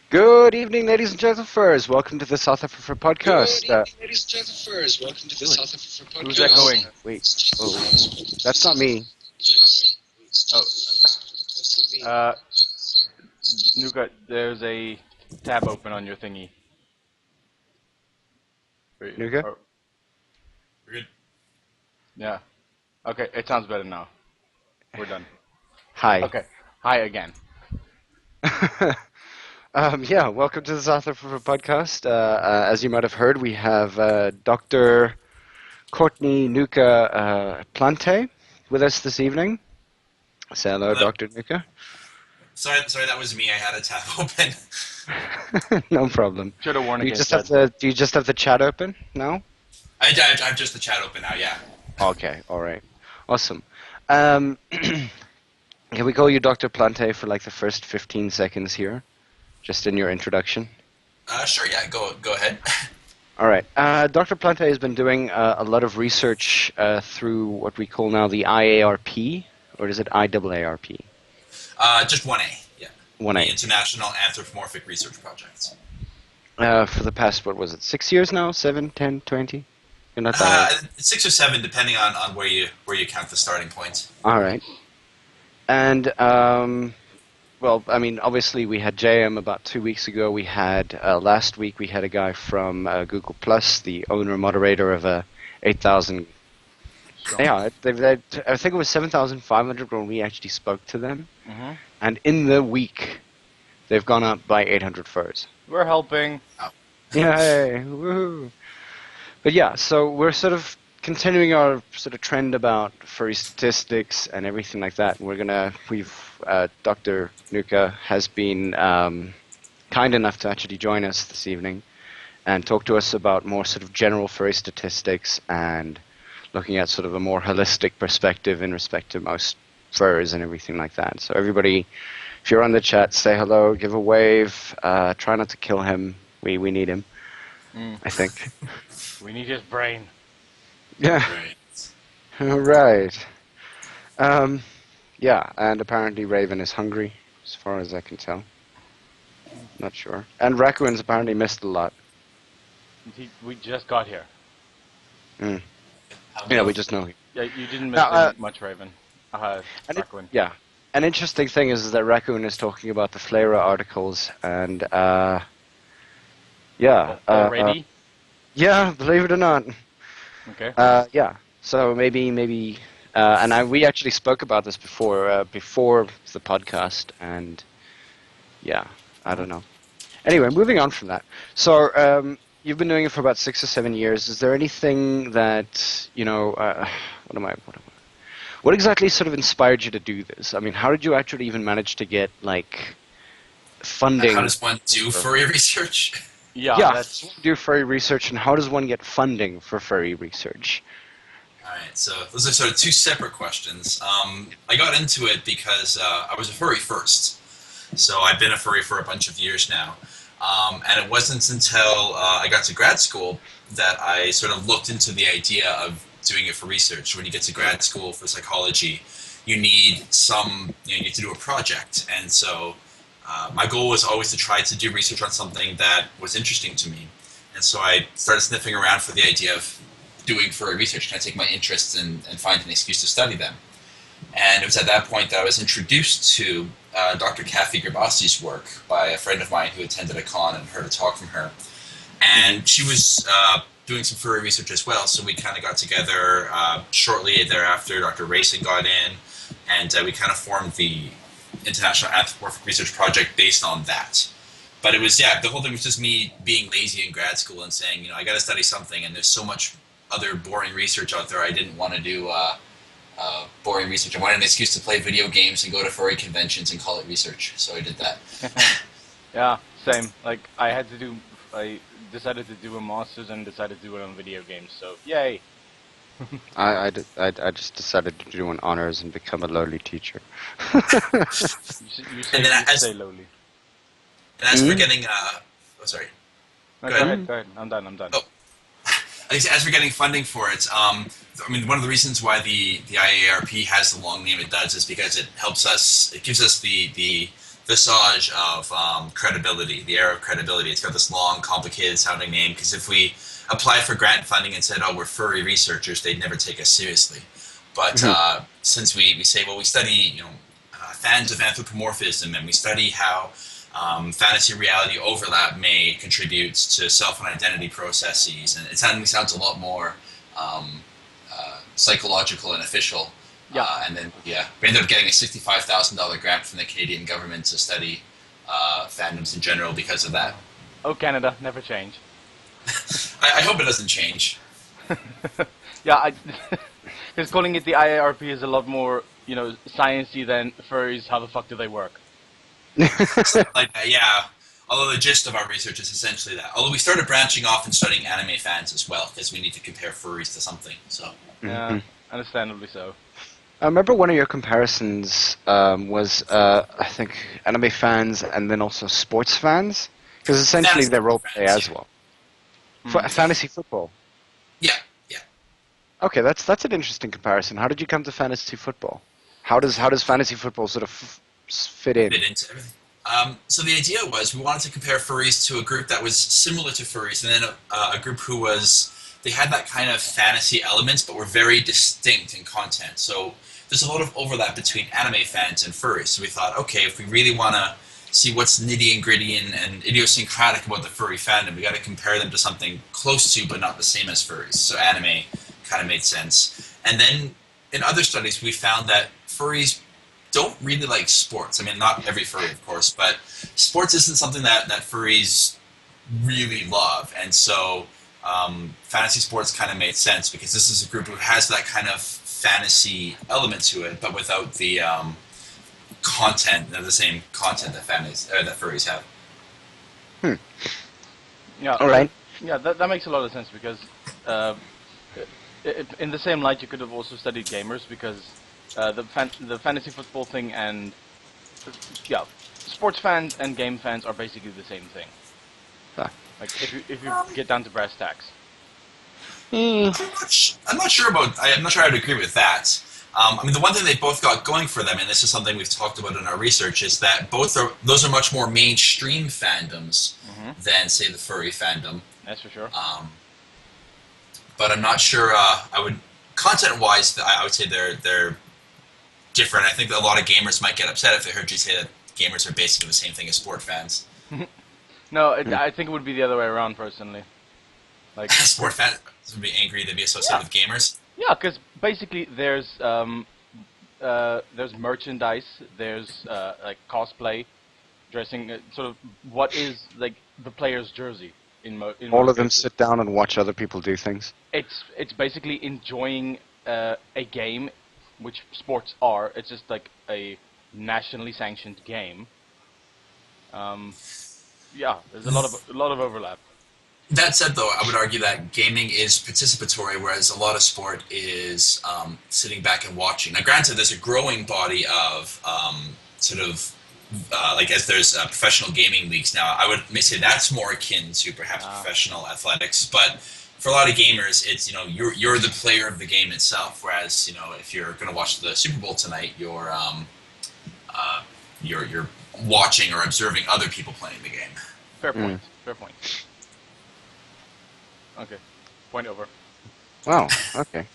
Good evening, ladies and gentlemen. Welcome to the south-afrifur Pawdcast. Who's echoing? Wait. Oh, that's not me. Oh, uh, Nuka, there's a tab open on your thingy. Wait, Nuka? We're good. yeah. Okay, it sounds better now. We're done. Hi. Okay. Hi again. Yeah, welcome to the south-afrifur Pawdcast. As you might have heard, we have Dr. Courtney Nuka Plante with us this evening. Say hello, Hello. Dr. Nuka. Sorry, that was me. I had a tab open. No problem. Should have warned Do you against just that. have do you just have the chat open now? I have just the chat open now. Yeah. Okay, all right. Awesome. Can we call you Dr. Plante for like the first 15 seconds here? Just in your introduction? Sure. Yeah. Go ahead. All right. Dr. Plante has been doing a lot of research through what we call now the IARP, or is it IAARP? Just 1A. Yeah. 1A. The International Anthropomorphic Research Project. For the past, what was it, 6 years now? 7, 10, 20? You're not that old. 6 or 7, depending on where you count the starting point. All right. And, well, I mean, obviously we had JM about 2 weeks ago. We had, last week we had a guy from Google Plus, the owner moderator of 8,000. Yeah, I think it was 7,500 when we actually spoke to them. Mm-hmm. And in the week, they've gone up by 800 furs. We're helping. Yay! Woohoo! But yeah, so we're sort of continuing our sort of trend about furry statistics and everything like that. Dr. Nuka has been kind enough to actually join us this evening and talk to us about more sort of general furry statistics and looking at sort of a more holistic perspective in respect to most furs and everything like that. So everybody, if you're on the chat, say hello, give a wave, try not to kill him. We need him, I think. We need his brain. Yeah. Right. All right. Yeah, and apparently Raven is hungry, as far as I can tell. Not sure. And raccoons apparently missed a lot. We just got here. Yeah, we just know. Yeah, you didn't miss much, Raven. Raccoon. Yeah. An interesting thing is that Raccoon is talking about the Flera articles, and yeah. Already? Yeah, believe it or not. Okay. Yeah. So maybe, and we actually spoke about this before the podcast, and yeah, I don't know. Anyway, moving on from that. So you've been doing it for about 6 or 7 years. Is there anything that what exactly sort of inspired you to do this? I mean, how did you actually even manage to get like funding? How does one do furry research? Yeah, do furry research, and how does one get funding for furry research? All right, so those are sort of two separate questions. I got into it because I was a furry first. So I've been a furry for a bunch of years now. And it wasn't until I got to grad school that I sort of looked into the idea of doing it for research. When you get to grad school for psychology, you need you need to do a project. And so my goal was always to try to do research on something that was interesting to me. And so I started sniffing around for the idea of doing furry research. Can I take my interests and find an excuse to study them? And it was at that point that I was introduced to Dr. Kathy Gerbasi's work by a friend of mine who attended a con and heard a talk from her. And she was doing some furry research as well, so we kind of got together shortly thereafter. Dr. Racing got in, and we kind of formed the International Anthropomorphic Research Project based on that. But it was, the whole thing was just me being lazy in grad school and saying, I got to study something, and there's so much other boring research out there. I didn't want to do boring research. I wanted an excuse to play video games and go to furry conventions and call it research, so I did that. Yeah, same. Like, I decided to do a master's and decided to do it on video games, so yay! I just decided to do an honors and become a lowly teacher. You say lowly. And as for getting, sorry. No, go ahead. I'm done. Oh. As for getting funding for it, I mean, one of the reasons why the IARP has the long name it does is because it helps us, it gives us the visage of credibility, the era of credibility. It's got this long, complicated sounding name, because if we applied for grant funding and said, oh, we're furry researchers, they'd never take us seriously. But since we say, well, we study fans of anthropomorphism, and we study how fantasy and reality overlap may contribute to self and identity processes, and it sounds a lot more psychological and official. And then we ended up getting a $65,000 grant from the Canadian government to study fandoms in general because of that. Oh, Canada, never change. I hope it doesn't change. Because calling it the IARP is a lot more, sciencey than furries. How the fuck do they work? Like that, yeah. Although the gist of our research is essentially that. Although we started branching off and studying anime fans as well, because we need to compare furries to something. So. Yeah, understandably so. I remember one of your comparisons was, I think, anime fans and then also sports fans, because essentially they're role play as well. Fantasy football. Yeah. Okay, that's an interesting comparison. How did you come to fantasy football? How does fantasy football sort of fit in? Fit into everything. So the idea was we wanted to compare furries to a group that was similar to furries, and then a group who they had that kind of fantasy elements, but were very distinct in content. So there's a lot of overlap between anime fans and furries. So we thought, okay, if we really want to see what's nitty and gritty and idiosyncratic about the furry fandom, we got to compare them to something close to, but not the same as furries. So anime kind of made sense. And then in other studies, we found that furries don't really like sports. I mean, not every furry, of course, but sports isn't something that furries really love. And so fantasy sports kind of made sense, because this is a group who has that kind of fantasy element to it, but without the the same content that furries have. Yeah. All right. Yeah, that makes a lot of sense, because in the same light you could have also studied gamers, because the fantasy football thing and sports fans and game fans are basically the same thing. Like if you get down to brass tacks. I'm not sure I'd agree with that. I mean, the one thing they both got going for them, and this is something we've talked about in our research, is that those are much more mainstream fandoms than, say, the furry fandom. That's for sure. But I'm not sure. Content-wise, I would say they're different. I think that a lot of gamers might get upset if they heard you say that gamers are basically the same thing as sport fans. No, I think it would be the other way around, personally. Like sport fans would be angry they'd be associated with gamers. Yeah, because basically there's merchandise, there's like cosplay, dressing, sort of what is like the player's jersey in all of them sit down and watch other people do things. It's basically enjoying a game, which sports are. It's just like a nationally sanctioned game. Yeah, there's a lot of overlap. That said, though, I would argue that gaming is participatory, whereas a lot of sport is sitting back and watching. Now, granted, there's a growing body of like as there's professional gaming leagues now. I would say that's more akin to perhaps professional athletics, but for a lot of gamers, it's you're the player of the game itself. Whereas if you're going to watch the Super Bowl tonight, you're watching or observing other people playing the game. Fair point. Fair point. Okay. Point over. Wow. Okay.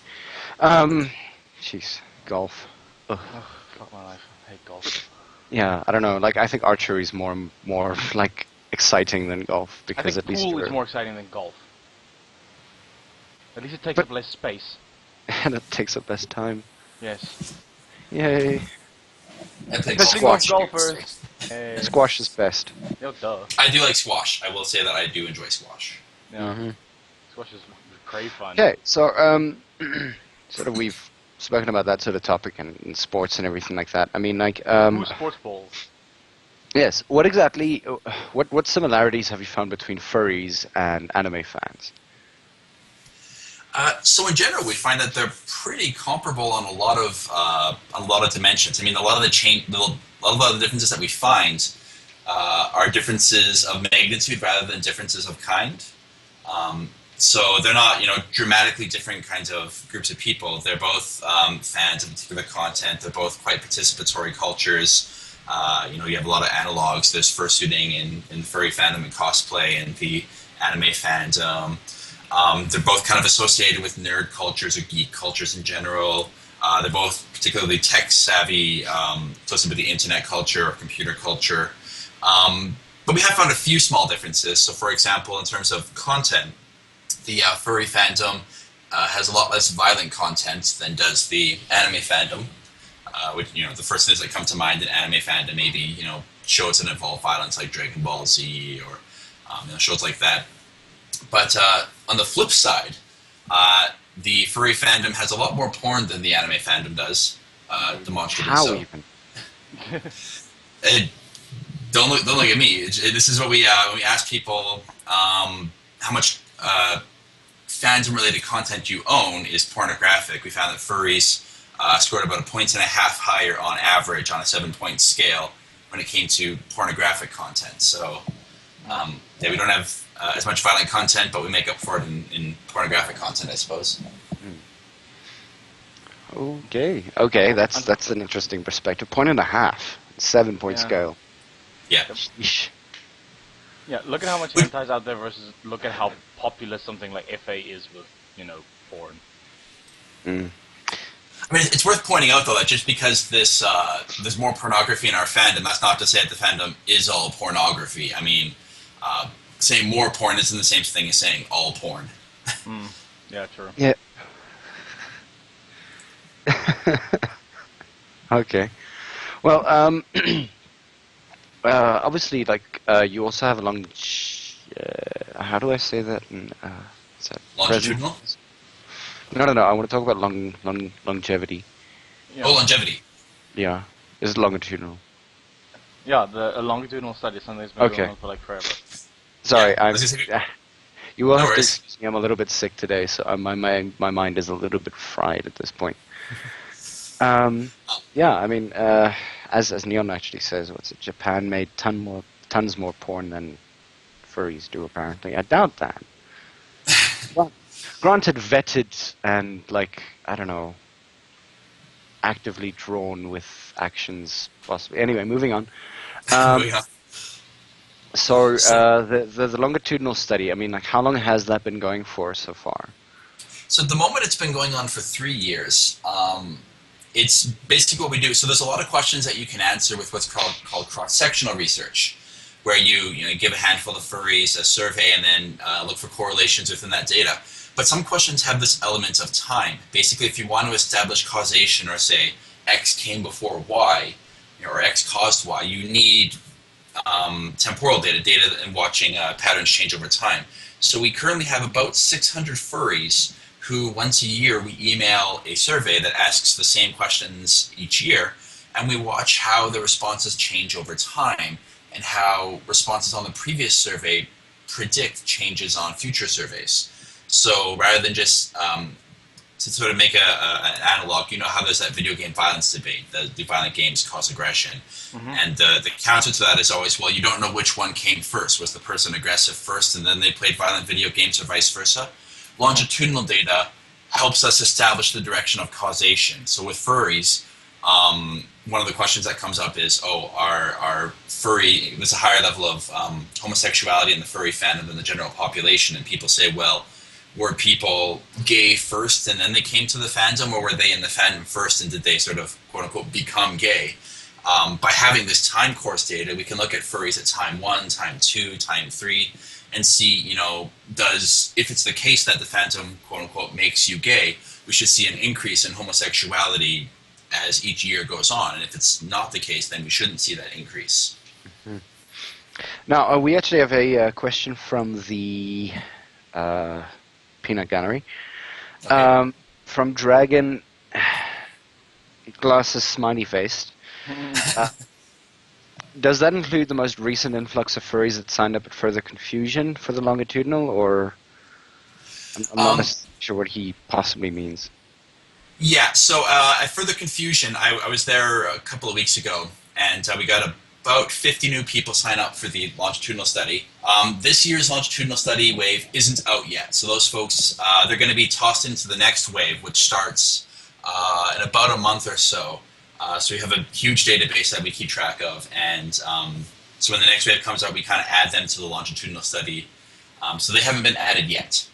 Jeez. Golf. Ugh. Oh, fuck my life. I hate golf. Yeah, I don't know. Like, I think archery is more like exciting than golf, because I think at least pool is more exciting than golf. At least it takes up less space. And it takes up less time. Yes. Yay. Squash. Golfers. Hey. Squash is best. Oh, duh. I do like squash. I will say that I do enjoy squash. Yeah. Squash is great fun. Okay, so sort of we've spoken about that sort of topic and sports and everything like that. I mean, like sports balls. Yes. What exactly? What similarities have you found between furries and anime fans? So in general, we find that they're pretty comparable on a lot of dimensions. I mean, a lot of the differences that we find are differences of magnitude rather than differences of kind. So they're not, dramatically different kinds of groups of people. They're both fans of particular content. They're both quite participatory cultures. You have a lot of analogs. There's fursuiting in furry fandom and cosplay and the anime fandom. They're both kind of associated with nerd cultures or geek cultures in general. They're both particularly tech-savvy, close to the internet culture or computer culture. But we have found a few small differences. So, for example, in terms of content, the furry fandom has a lot less violent content than does the anime fandom. Which, the first things that come to mind in anime fandom maybe, shows that involve violence like Dragon Ball Z or shows like that. But on the flip side, the furry fandom has a lot more porn than the anime fandom does, demonstrably How so. even? Don't look at me. This is what we ask people how much fandom-related content you own is pornographic. We found that furries scored about 1.5 points higher on average on a 7-point scale when it came to pornographic content. So we don't have as much violent content, but we make up for it in pornographic content, I suppose. Okay, that's an interesting perspective. 1.5, 7-point scale. Yeah. Sheesh. Yeah, look at how much hentai is out there versus look at how popular something like FA is with, porn. I mean, it's worth pointing out, though, that just because there's more pornography in our fandom, that's not to say that the fandom is all pornography. I mean, saying more porn isn't the same thing as saying all porn. Yeah, true. Yeah. Okay. Well, obviously, you also have a how do I say that? Is that Longitudinal? No. I want to talk about longevity. Yeah. Oh, longevity. Yeah. Is it longitudinal? Yeah, a longitudinal study is something that's been going on for forever. Sorry, Yeah, you will No have to worries. excuse me. I'm a little bit sick today, so my mind is a little bit fried at this point. Yeah, I mean, as Neon actually says, Japan made tons more porn than furries do, apparently. I doubt that. Well, granted, vetted and, I don't know, actively drawn with actions, possibly. Anyway, moving on. So, the longitudinal study, I mean, how long has that been going for so far? So at the moment, it's been going on for 3 years. It's basically what we do. So there's a lot of questions that you can answer with what's called cross-sectional research, where you give a handful of furries a survey and then look for correlations within that data. But some questions have this element of time. Basically, if you want to establish causation or say X came before Y, or X caused Y, you need temporal data and watching patterns change over time. So we currently have about 600 furries who once a year we email a survey that asks the same questions each year, and we watch how the responses change over time and how responses on the previous survey predict changes on future surveys. So rather than just to sort of make an analog, how there's that video game violence debate, the violent games cause aggression. Mm-hmm. And the counter to that is always, well, you don't know which one came first. Was the person aggressive first and then they played violent video games, or vice versa? Longitudinal data helps us establish the direction of causation. So with furries, one of the questions that comes up is, are furry, there's a higher level of homosexuality in the furry fandom than the general population, and people say, well, were people gay first and then they came to the fandom, or were they in the fandom first and did they sort of, quote unquote, become gay? By having this time course data, we can look at furries at time 1, time 2, time 3, and see, if it's the case that the fandom, quote unquote, makes you gay, we should see an increase in homosexuality as each year goes on. And if it's not the case, then we shouldn't see that increase. Mm-hmm. Now, we actually have a question from the Peanut Gallery. Okay. From Dragon, glasses smiley faced. Does that include the most recent influx of furries that signed up at Further Confusion for the longitudinal, or I'm not necessarily sure what he possibly means. Yeah, so at Further Confusion, I was there a couple of weeks ago, and we got about 50 new people sign up for the longitudinal study. This year's longitudinal study wave isn't out yet, so those folks, they're going to be tossed into the next wave, which starts in about a month or so. So we have a huge database that we keep track of, and so when the next wave comes out, we kind of add them to the longitudinal study. So they haven't been added yet.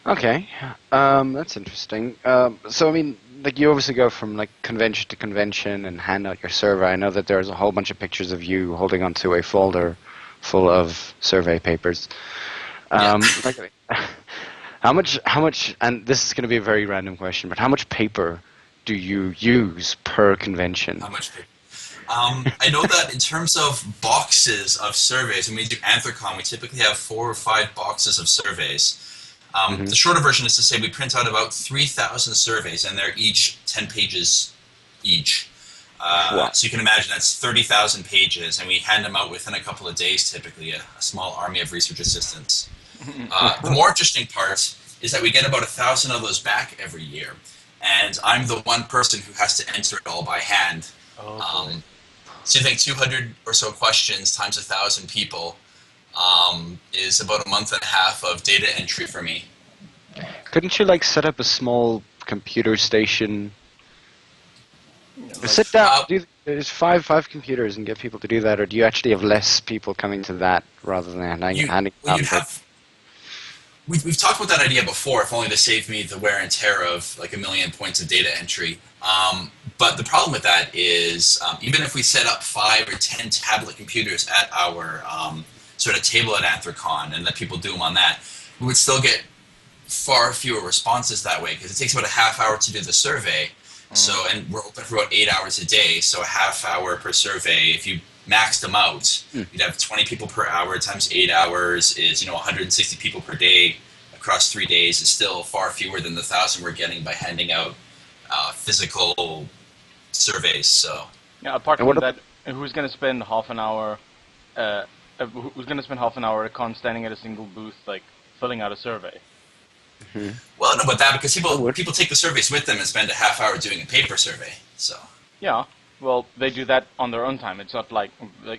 Okay, that's interesting. So I mean, like you obviously go from like convention to convention and hand out your survey. I know that there's a whole bunch of pictures of you holding onto a folder full of survey papers. Like, how much, and this is going to be a very random question, but how much paper do you use per convention? How much paper? I know that in terms of boxes of surveys, when we do Anthrocon, we typically have 4 or 5 boxes of surveys. The shorter version is to say we print out about 3,000 surveys, and they're each 10 pages each. Wow. So you can imagine that's 30,000 pages, and we hand them out within a couple of days, typically, a small army of research assistants. The more interesting part is that we get about 1,000 of those back every year, and I'm the one person who has to enter it all by hand. So you think 200 or so questions times 1,000 people is about a month and a half of data entry for me. Couldn't you like set up a small computer station? Sit down. There's five computers and get people to do that, or do you actually have less people coming to that rather than handing out? We've talked about that idea before, if only to save me the wear and tear of like 1 million points of data entry. But the problem with that is even if we set up 5 or 10 tablet computers at our sort of table at Anthrocon and let people do them on that, we would still get far fewer responses that way, because it takes about a half hour to do the survey. So, and we're open for about 8 hours a day, so a half hour per survey. If you maxed them out, you'd have 20 people per hour times 8 hours is 160 people per day across 3 days is still far fewer than the 1,000 we're getting by handing out physical surveys. So yeah, apart from that, who's going to spend half an hour? Who's going to spend half an hour at a con standing at a single booth, like filling out a survey? Well, no, but that because people take the surveys with them and spend a half hour doing a paper survey. So yeah, well, they do that on their own time. It's not like do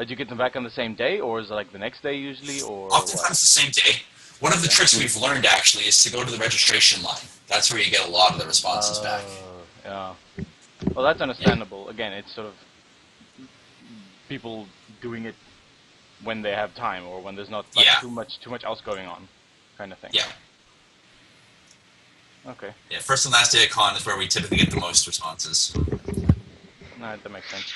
you get them back on the same day, or is it like the next day usually, or oftentimes the same day. One of the tricks we've learned actually is to go to the registration line. That's where you get a lot of the responses back. Yeah. Well, that's understandable. Yeah. Again, it's sort of people doing it when they have time or when there's not too much else going on, kind of thing. Yeah. Okay. Yeah, first and last day of con is where we typically get the most responses. No, that makes sense.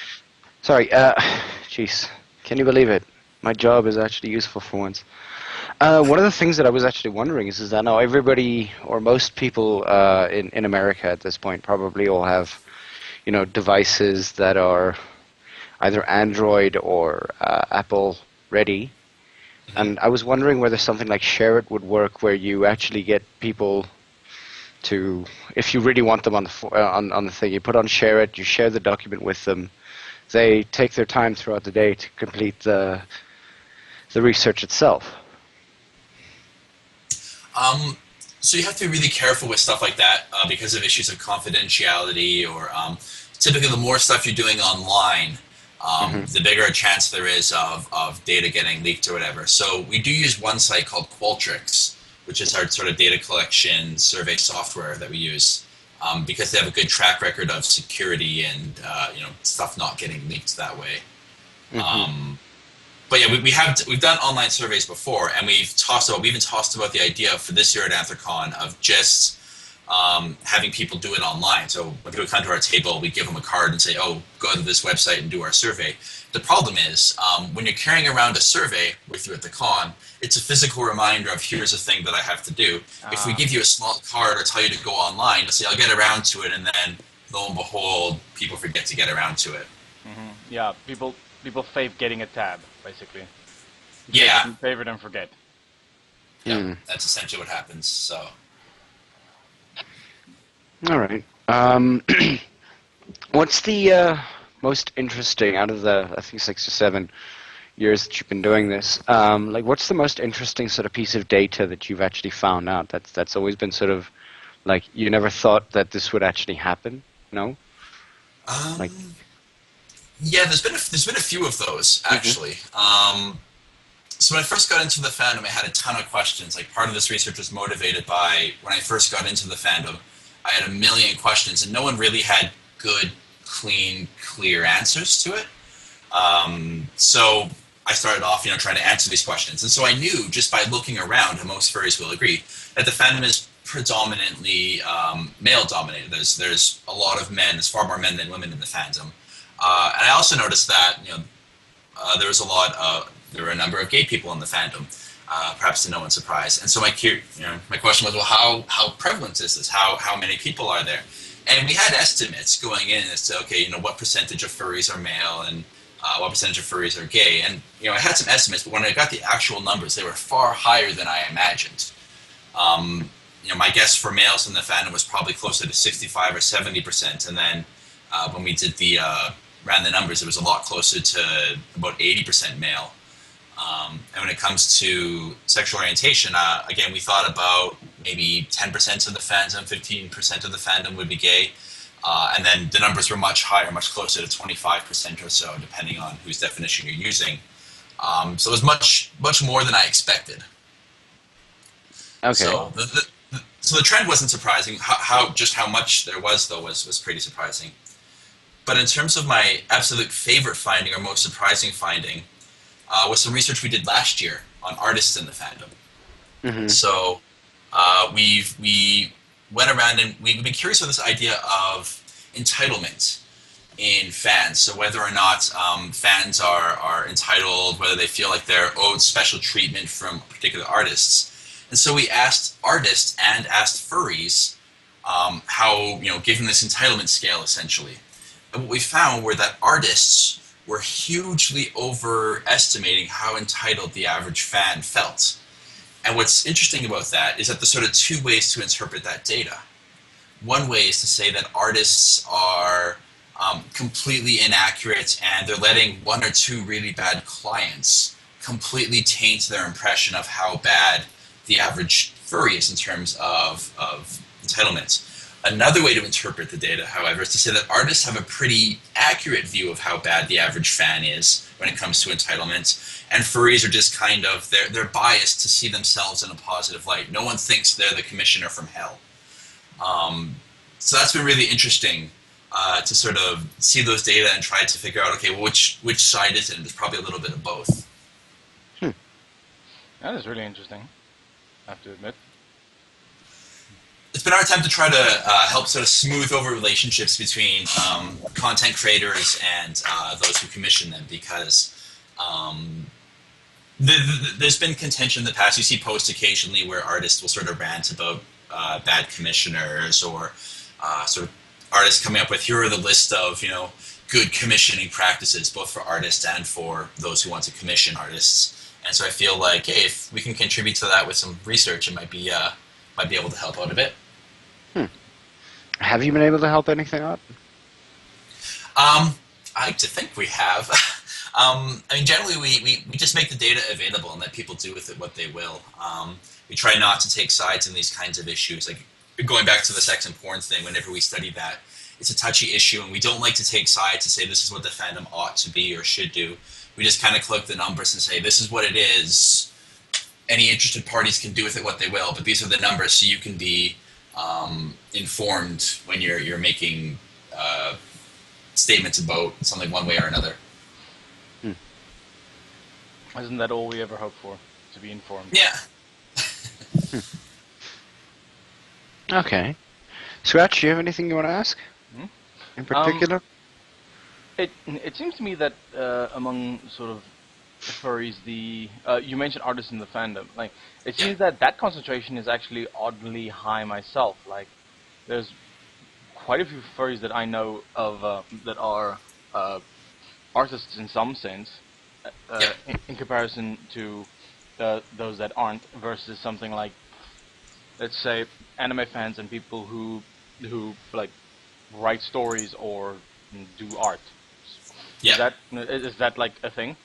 Sorry, jeez, can you believe it? My job is actually useful for once. One of the things that I was actually wondering is that now everybody or most people in America at this point probably all have, devices that are either Android or Apple ready. And I was wondering whether something like Share It would work, where you actually get people to, if you really want them on the thing, you put on Share It, you share the document with them, they take their time throughout the day to complete the research itself. So you have to be really careful with stuff like that because of issues of confidentiality, or typically the more stuff you're doing online, the bigger a chance there is of data getting leaked or whatever. So we do use one site called Qualtrics, which is our sort of data collection survey software that we use, because they have a good track record of security and stuff not getting leaked that way. But yeah, we've done online surveys before, and we even tossed about the idea for this year at Anthrocon of just having people do it online. So when people come to our table, we give them a card and say, "Oh, go to this website and do our survey." The problem is when you're carrying around a survey with you at the con, it's a physical reminder of here's a thing that I have to do. If we give you a small card or tell you to go online, you'll say, "I'll get around to it," and then lo and behold, people forget to get around to it. Yeah, people fave getting a tab, basically. Yeah. Favorite and forget. Yeah, that's essentially what happens. So. All right. What's the most interesting out of the, I think, 6 or 7 years that you've been doing this? What's the most interesting sort of piece of data that you've actually found out that's always been sort of like you never thought that this would actually happen? No. Yeah, there's been a few of those actually. So when I first got into the fandom, I had a ton of questions. Like part of this research was motivated by when I first got into the fandom, I had a million questions, and no one really had good, clean, clear answers to it. So I started off, trying to answer these questions. And so I knew just by looking around, and most furries will agree, that the fandom is predominantly male-dominated. There's a lot of men. There's far more men than women in the fandom. And I also noticed that there were a number of gay people in the fandom, perhaps to no one's surprise. And so my question was, well, how prevalent is this? How many people are there? And we had estimates going in as to, okay, what percentage of furries are male and what percentage of furries are gay. And I had some estimates, but when I got the actual numbers, they were far higher than I imagined. My guess for males in the fandom was probably closer to 65 or 70%, and then when we did ran the numbers, it was a lot closer to about 80% male. And when it comes to sexual orientation, again, we thought about maybe 10% of the fandom, 15% of the fandom would be gay. And then the numbers were much higher, much closer to 25% or so, depending on whose definition you're using. So it was much more than I expected. Okay. So the trend wasn't surprising. How much there was, though, was pretty surprising. But in terms of my absolute favorite finding or most surprising finding, was some research we did last year on artists in the fandom. Mm-hmm. So we went around and we've been curious about this idea of entitlement in fans. So whether or not fans are entitled, whether they feel like they're owed special treatment from particular artists. And so we asked artists and asked furries how, given this entitlement scale, essentially. And what we found were that artists were hugely overestimating how entitled the average fan felt. And what's interesting about that is that there's sort of two ways to interpret that data. One way is to say that artists are completely inaccurate and they're letting one or two really bad clients completely taint their impression of how bad the average furry is in terms of entitlement. Another way to interpret the data, however, is to say that artists have a pretty accurate view of how bad the average fan is when it comes to entitlement, and furries are just kind of, they're biased to see themselves in a positive light. No one thinks they're the commissioner from hell. So that's been really interesting to sort of see those data and try to figure out, okay, well, which side is it? And there's probably a little bit of both. That is really interesting, I have to admit. It's been our attempt to try to help sort of smooth over relationships between content creators and those who commission them, because there's been contention in the past. You see posts occasionally where artists will sort of rant about bad commissioners, or sort of artists coming up with, here are the list of good commissioning practices, both for artists and for those who want to commission artists. And so I feel like, hey, if we can contribute to that with some research, it might be able to help out a bit. Have you been able to help anything out? I like to think we have. Generally we just make the data available and let people do with it what they will. We try not to take sides in these kinds of issues. Like going back to the sex and porn thing, whenever we study that, it's a touchy issue, and we don't like to take sides to say this is what the fandom ought to be or should do. We just kind of collect the numbers and say this is what it is. Any interested parties can do with it what they will, but these are the numbers, so you can be informed when you're making statements about something one way or another. Isn't that all we ever hope for? To be informed? Yeah. Okay. Scratch, do you have anything you want to ask? In particular? It seems to me that among sort of furries, you mentioned artists in the fandom. Like, it seems that concentration is actually oddly high myself. Like, there's quite a few furries that I know of that are artists in some sense, in comparison to those that aren't, versus something like, let's say, anime fans and people who like write stories or do art. Yeah. Is that like a thing?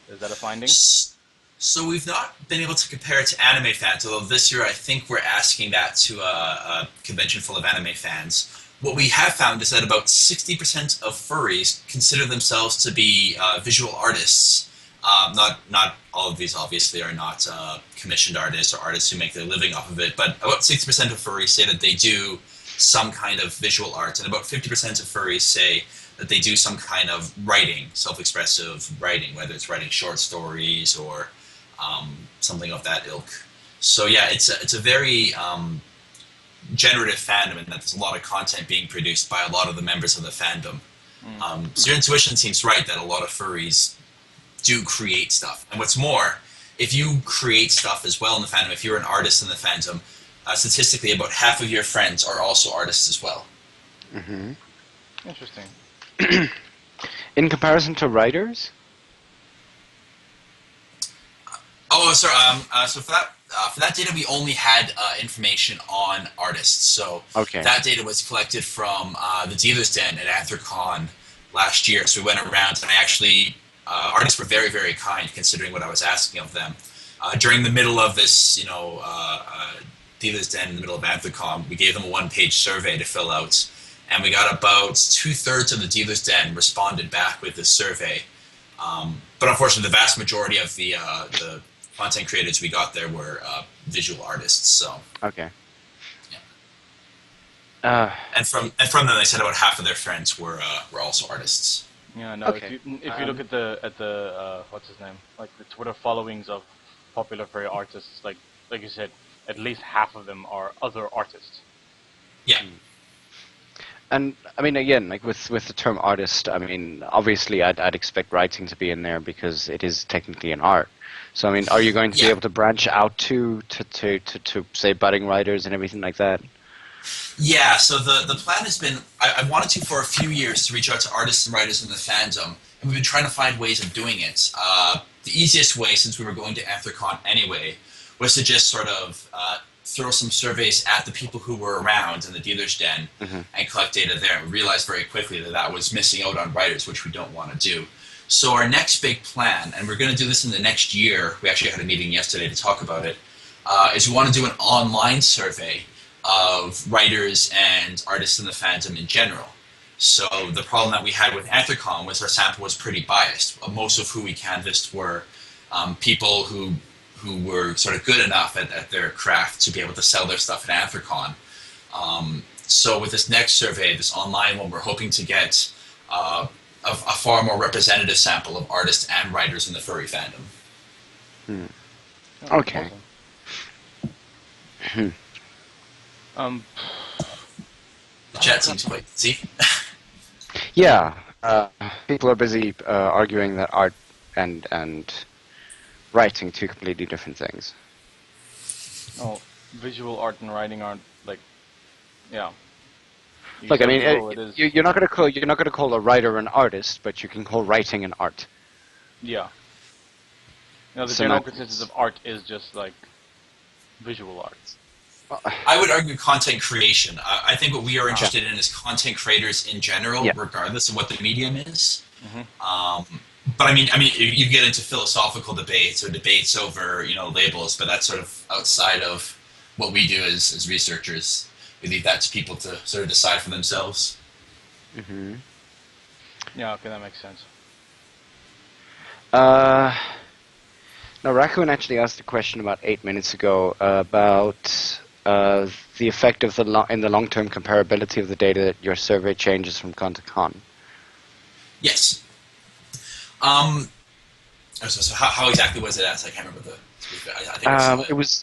Is that a finding? So we've not been able to compare it to anime fans, although this year I think we're asking that to a convention full of anime fans. What we have found is that about 60% of furries consider themselves to be visual artists. Not all of these obviously are not commissioned artists or artists who make their living off of it, but about 60% of furries say that they do some kind of visual art, and about 50% of furries say that they do some kind of writing, self-expressive writing, whether it's writing short stories or something of that ilk. So yeah, it's a very generative fandom, in that there's a lot of content being produced by a lot of the members of the fandom. So your intuition seems right that a lot of furries do create stuff. And what's more, if you create stuff as well in the fandom, if you're an artist in the fandom, statistically about half of your friends are also artists as well. Mm-hmm. Interesting. In comparison to writers? Oh, sorry. So for that data, we only had information on artists. So that data was collected from the Dealer's Den at Anthrocon last year. So we went around, and artists were very, very kind, considering what I was asking of them. During the middle of this, Dealer's Den in the middle of Anthrocon, we gave them a one-page survey to fill out, and we got about 2/3 of the Dealer's Den responded back with this survey. But unfortunately, the vast majority of the content creators we got there were visual artists. So okay. Yeah. And from them, they said about half of their friends were also artists. Yeah, no. Okay. If you look at the what's his name, like the Twitter followings of popular furry artists, like you said, at least half of them are other artists. Yeah. And I mean, again, like with the term artist, I mean, obviously, I'd expect writing to be in there because it is technically an art. So I mean, are you going to be able to branch out to say budding writers and everything like that? Yeah, so the plan has been, I wanted to for a few years to reach out to artists and writers in the fandom, and we've been trying to find ways of doing it. The easiest way, since we were going to Anthrocon anyway, was to just sort of throw some surveys at the people who were around in the Dealer's Den and collect data there. And we realized very quickly that was missing out on writers, which we don't want to do. So our next big plan, and we're going to do this in the next year, we actually had a meeting yesterday to talk about it, is we want to do an online survey of writers and artists in the fandom in general. So the problem that we had with Anthrocon was our sample was pretty biased. Most of who we canvassed were people who were sort of good enough at their craft to be able to sell their stuff at Anthrocon. So with this next survey, this online one, we're hoping to get a far more representative sample of artists and writers in the furry fandom. Okay. The chat seems quite busy. Yeah, people are busy arguing that art and writing two completely different things. Oh, visual art and writing aren't like, yeah. Look, I mean, you're not going to call a writer an artist, but you can call writing an art. Yeah. You know, the general consensus of art is just like visual art. I would argue content creation. I think what we are interested in is content creators in general, regardless of what the medium is. But I mean, you get into philosophical debates or debates over labels, but that's sort of outside of what we do as researchers. We leave that to people to sort of decide for themselves. Yeah, okay, that makes sense. Now, Raccoon actually asked a question about 8 minutes ago about the effect of in the long-term comparability of the data that your survey changes from con to con. Yes. So how exactly was it asked? I can't remember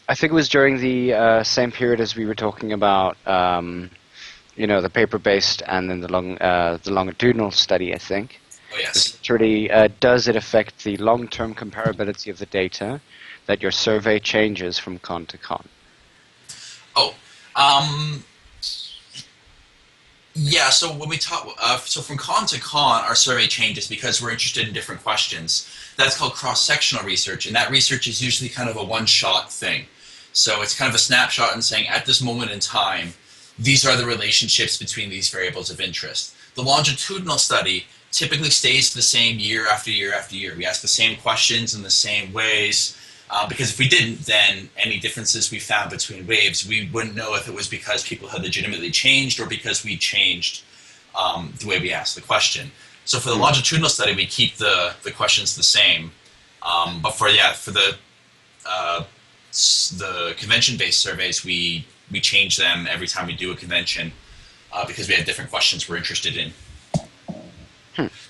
I think it was during the same period as we were talking about, the paper-based and then the longitudinal study. I think. Oh yes. Literally, does it affect the long-term comparability of the data that your survey changes from con to con? Yeah, so when we talk, so from con to con, our survey changes because we're interested in different questions. That's called cross-sectional research, and that research is usually kind of a one-shot thing. So it's kind of a snapshot and saying, at this moment in time, these are the relationships between these variables of interest. The longitudinal study typically stays the same year after year after year. We ask the same questions in the same ways, because if we didn't, then any differences we found between waves, we wouldn't know if it was because people had legitimately changed or because we changed the way we asked the question. So for the longitudinal study, we keep the questions the same, but for the convention-based surveys, we change them every time we do a convention. because we had different questions we're interested in.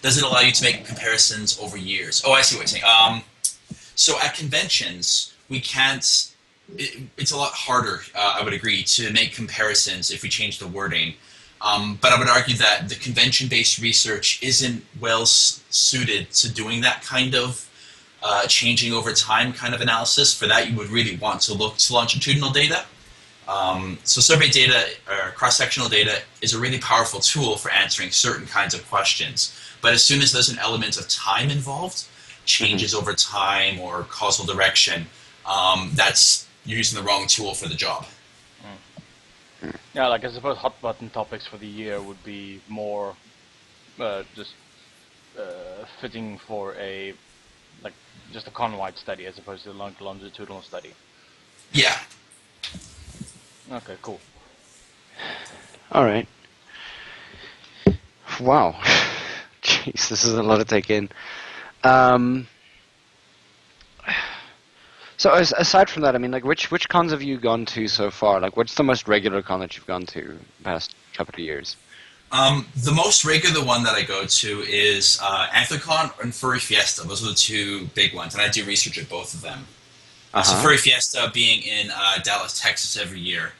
Does it allow you to make comparisons over years? Oh, I see what you're saying. So at conventions, we can't. It's a lot harder, I would agree, to make comparisons if we change the wording. But I would argue that the convention-based research isn't well suited to doing that kind of changing over time kind of analysis. For that, you would really want to look to longitudinal data. So survey data or cross-sectional data is a really powerful tool for answering certain kinds of questions. But as soon as there's an element of time involved, changes over time or causal direction, that's you're using the wrong tool for the job. Yeah, like I suppose hot button topics for the year would be more just fitting for just a con-wide study as opposed to a longitudinal study. Yeah. Okay, cool. All right. Wow. Jeez, this is a lot to take in. So aside from that, I mean, like, which cons have you gone to so far? Like, what's the most regular con that you've gone to the past couple of years? The most regular one that I go to is Anthrocon and Furry Fiesta. Those are the two big ones, and I do research at both of them. So Furry Fiesta being in Dallas, Texas every year,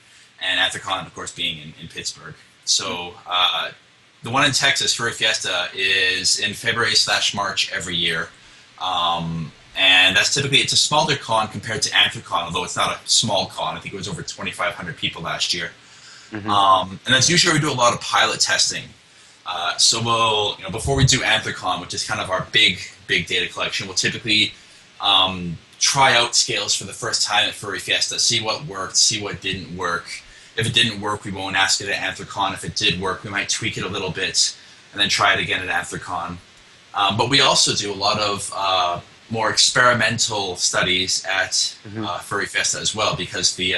and Anthrocon, of course, being in Pittsburgh. So the one in Texas, Furry Fiesta, is in February/March every year. And that's typically, it's a smaller con compared to Anthrocon, although it's not a small con. I think it was over 2,500 people last year. And that's usually where we do a lot of pilot testing. So we'll, before we do Anthrocon, which is kind of our big data collection, we'll typically try out scales for the first time at Furry Fiesta, see what worked, see what didn't work. If it didn't work, we won't ask it at Anthrocon. If it did work, we might tweak it a little bit and then try it again at Anthrocon. But we also do a lot of more experimental studies at Furry Fiesta as well, because the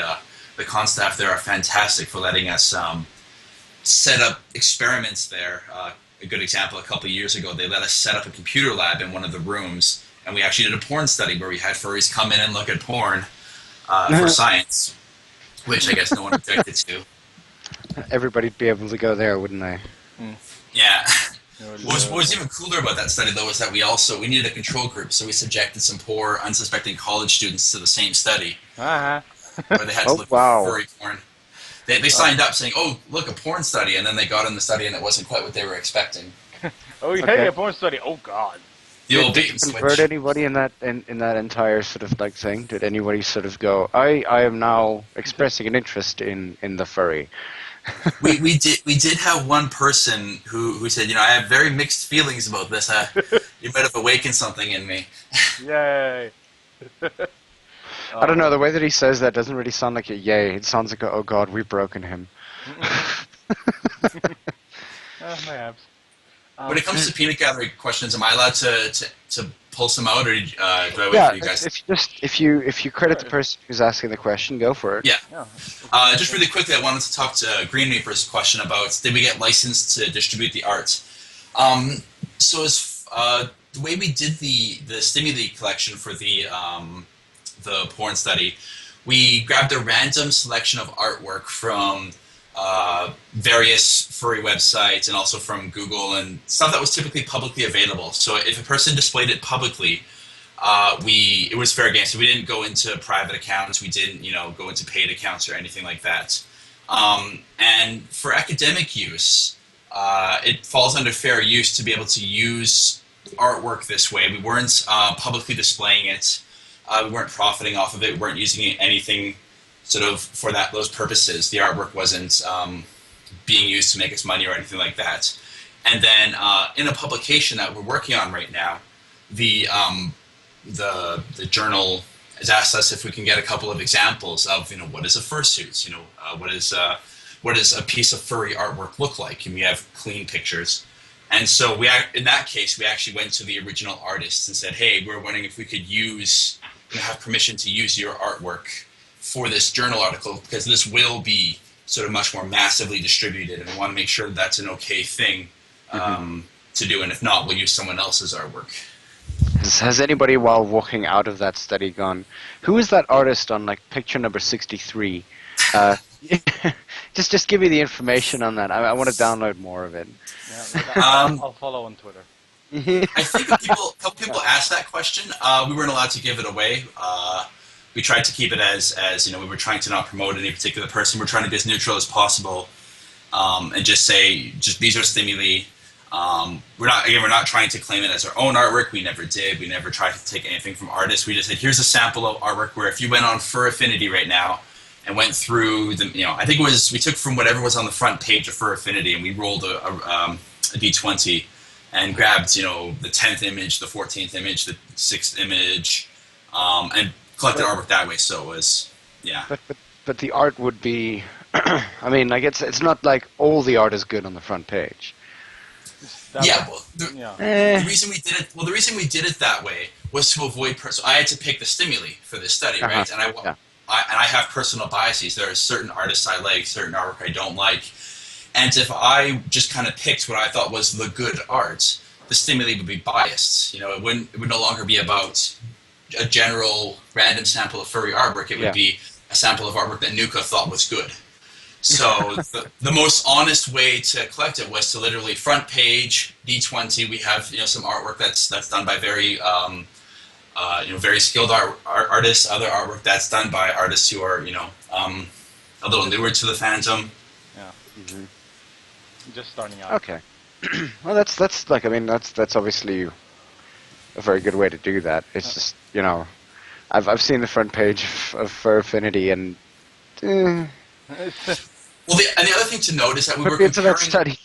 con staff there are fantastic for letting us set up experiments there. A good example, a couple of years ago, they let us set up a computer lab in one of the rooms, and we actually did a porn study where we had furries come in and look at porn for science, which I guess no one objected to. Everybody'd be able to go there, wouldn't they? Yeah. What was even cooler about that study, though, was that we needed a control group, so we subjected some poor, unsuspecting college students to the same study, where they had to look for furry porn. They signed up saying, "Oh, look, a porn study," and then they got in the study, and it wasn't quite what they were expecting. Hey, a porn study! Oh God! The old bait Did and you switch. convert anybody in that entire sort of like thing? Did anybody sort of go, I am now expressing an interest in the furry? we did have one person who said, I have very mixed feelings about this. You might have awakened something in me. Yay! I don't know, the way that he says that doesn't really sound like a yay. It sounds like oh God, we've broken him. Perhaps. When it comes to peanut gallery questions, am I allowed to pull some out, or do I wait for you guys? If you credit the person who's asking the question, go for it. Yeah. Just really quickly, I wanted to talk to Green Reaper's question about did we get licensed to distribute the art. So as the way we did the stimuli collection for the porn study, we grabbed a random selection of artwork from various furry websites and also from Google and stuff that was typically publicly available. So if a person displayed it publicly, it was fair game. So we didn't go into private accounts. We didn't, go into paid accounts or anything like that. And for academic use, it falls under fair use to be able to use artwork this way. We weren't publicly displaying it. We weren't profiting off of it. We weren't using anything sort of for those purposes. The artwork wasn't being used to make us money or anything like that. And then in a publication that we're working on right now, the journal has asked us if we can get a couple of examples of what is a fursuit, what does a piece of furry artwork look like, and we have clean pictures. And so in that case, we actually went to the original artists and said, hey, we're wondering if we could have permission to use your artwork for this journal article, because this will be sort of much more massively distributed, and we want to make sure that that's an okay thing to do, and if not, we'll use someone else's artwork. Has anybody, while walking out of that study, gone, who is that artist on like picture number 63? Just give me the information on that. I want to download more of it. Yeah, I'll follow on Twitter. I think a couple people asked that question. We weren't allowed to give it away. We tried to keep it as we were trying to not promote any particular person. We're trying to be as neutral as possible, and just say these are stimuli. We're not trying to claim it as our own artwork. We never did. We never tried to take anything from artists. We just said, here's a sample of artwork where if you went on Fur Affinity right now and went through I think it was, we took from whatever was on the front page of Fur Affinity and we rolled a D20 and grabbed, the 10th image, the 14th image, the 6th image, and collected artwork that way. So it was, yeah. But the art would be, I mean, like it's not like all the art is good on the front page. The reason we did it that way was to avoid I had to pick the stimuli for this study, right? And I have personal biases. There are certain artists I like, certain artwork I don't like. And if I just kind of picked what I thought was the good art, the stimuli would be biased. It would no longer be about a general random sample of furry artwork. It would be a sample of artwork that Nuka thought was good. So the most honest way to collect it was to literally front page D20. We have some artwork that's done by very very skilled artists. Other artwork that's done by artists who are a little newer to the fandom. Yeah. Mm-hmm. Just starting out. Okay. Well, that's obviously a very good way to do that. It's just I've seen the front page of Fur Affinity and. Well, the other thing to note is that we were comparing.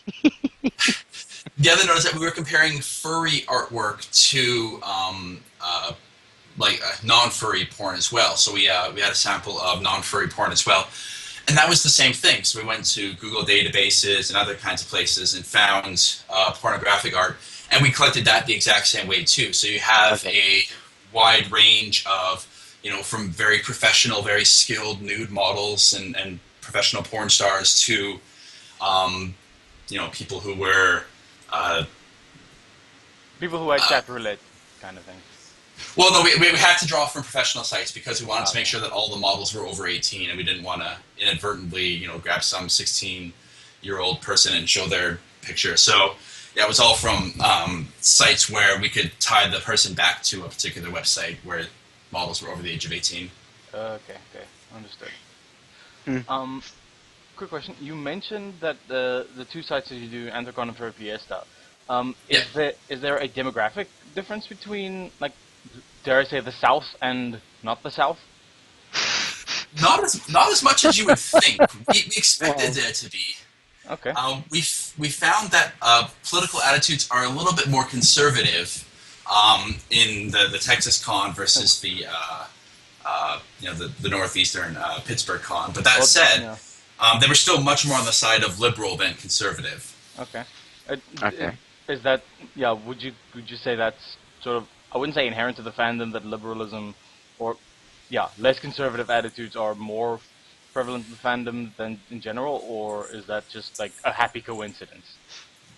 The other note is that we were comparing furry artwork to non-furry porn as well. So we had a sample of non-furry porn as well, and that was the same thing. So we went to Google databases and other kinds of places and found pornographic art, and we collected that the exact same way too. So you have a wide range of from very professional, very skilled nude models and professional porn stars to, people who were... people who had chat roulette kind of thing. Well, no, we had to draw from professional sites because we wanted to make sure that all the models were over 18 and we didn't want to inadvertently, grab some 16-year-old person and show their picture. So, yeah, it was all from sites where we could tie the person back to a particular website where models were over the age of 18. Okay, understood. Quick question. You mentioned that the two sites that you do, Anthropomorphic and Furry Fiesta, is there a demographic difference between, like, dare I say, the South and not the South? Not as much as you would think. We expected there to be. Okay. We found that political attitudes are a little bit more conservative in the Texas con versus the northeastern Pittsburgh con. But that said, they were still much more on the side of liberal than conservative. Okay. Is that Would you say that's sort of, I wouldn't say inherent to the fandom, that liberalism or less conservative attitudes are more prevalent in the fandom than in general, or is that just like a happy coincidence?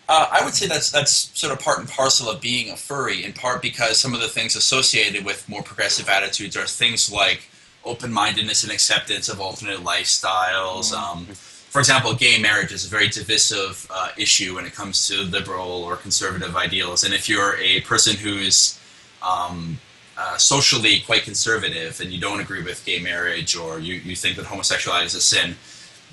I would say that's sort of part and parcel of being a furry, in part because some of the things associated with more progressive attitudes are things like open-mindedness and acceptance of alternate lifestyles. For example, gay marriage is a very divisive issue when it comes to liberal or conservative ideals. And if you're a person who's socially quite conservative and you don't agree with gay marriage, or you think that homosexuality is a sin,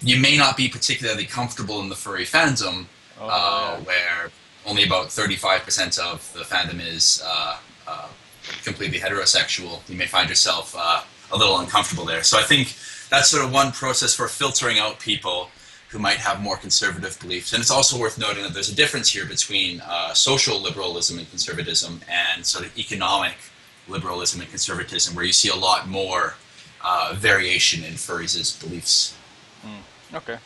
you may not be particularly comfortable in the furry fandom, where only about 35% of the fandom is completely heterosexual. You may find yourself a little uncomfortable there. So I think that's sort of one process for filtering out people who might have more conservative beliefs. And it's also worth noting that there's a difference here between social liberalism and conservatism and sort of economic liberalism and conservatism, where you see a lot more variation in furries' beliefs. Okay.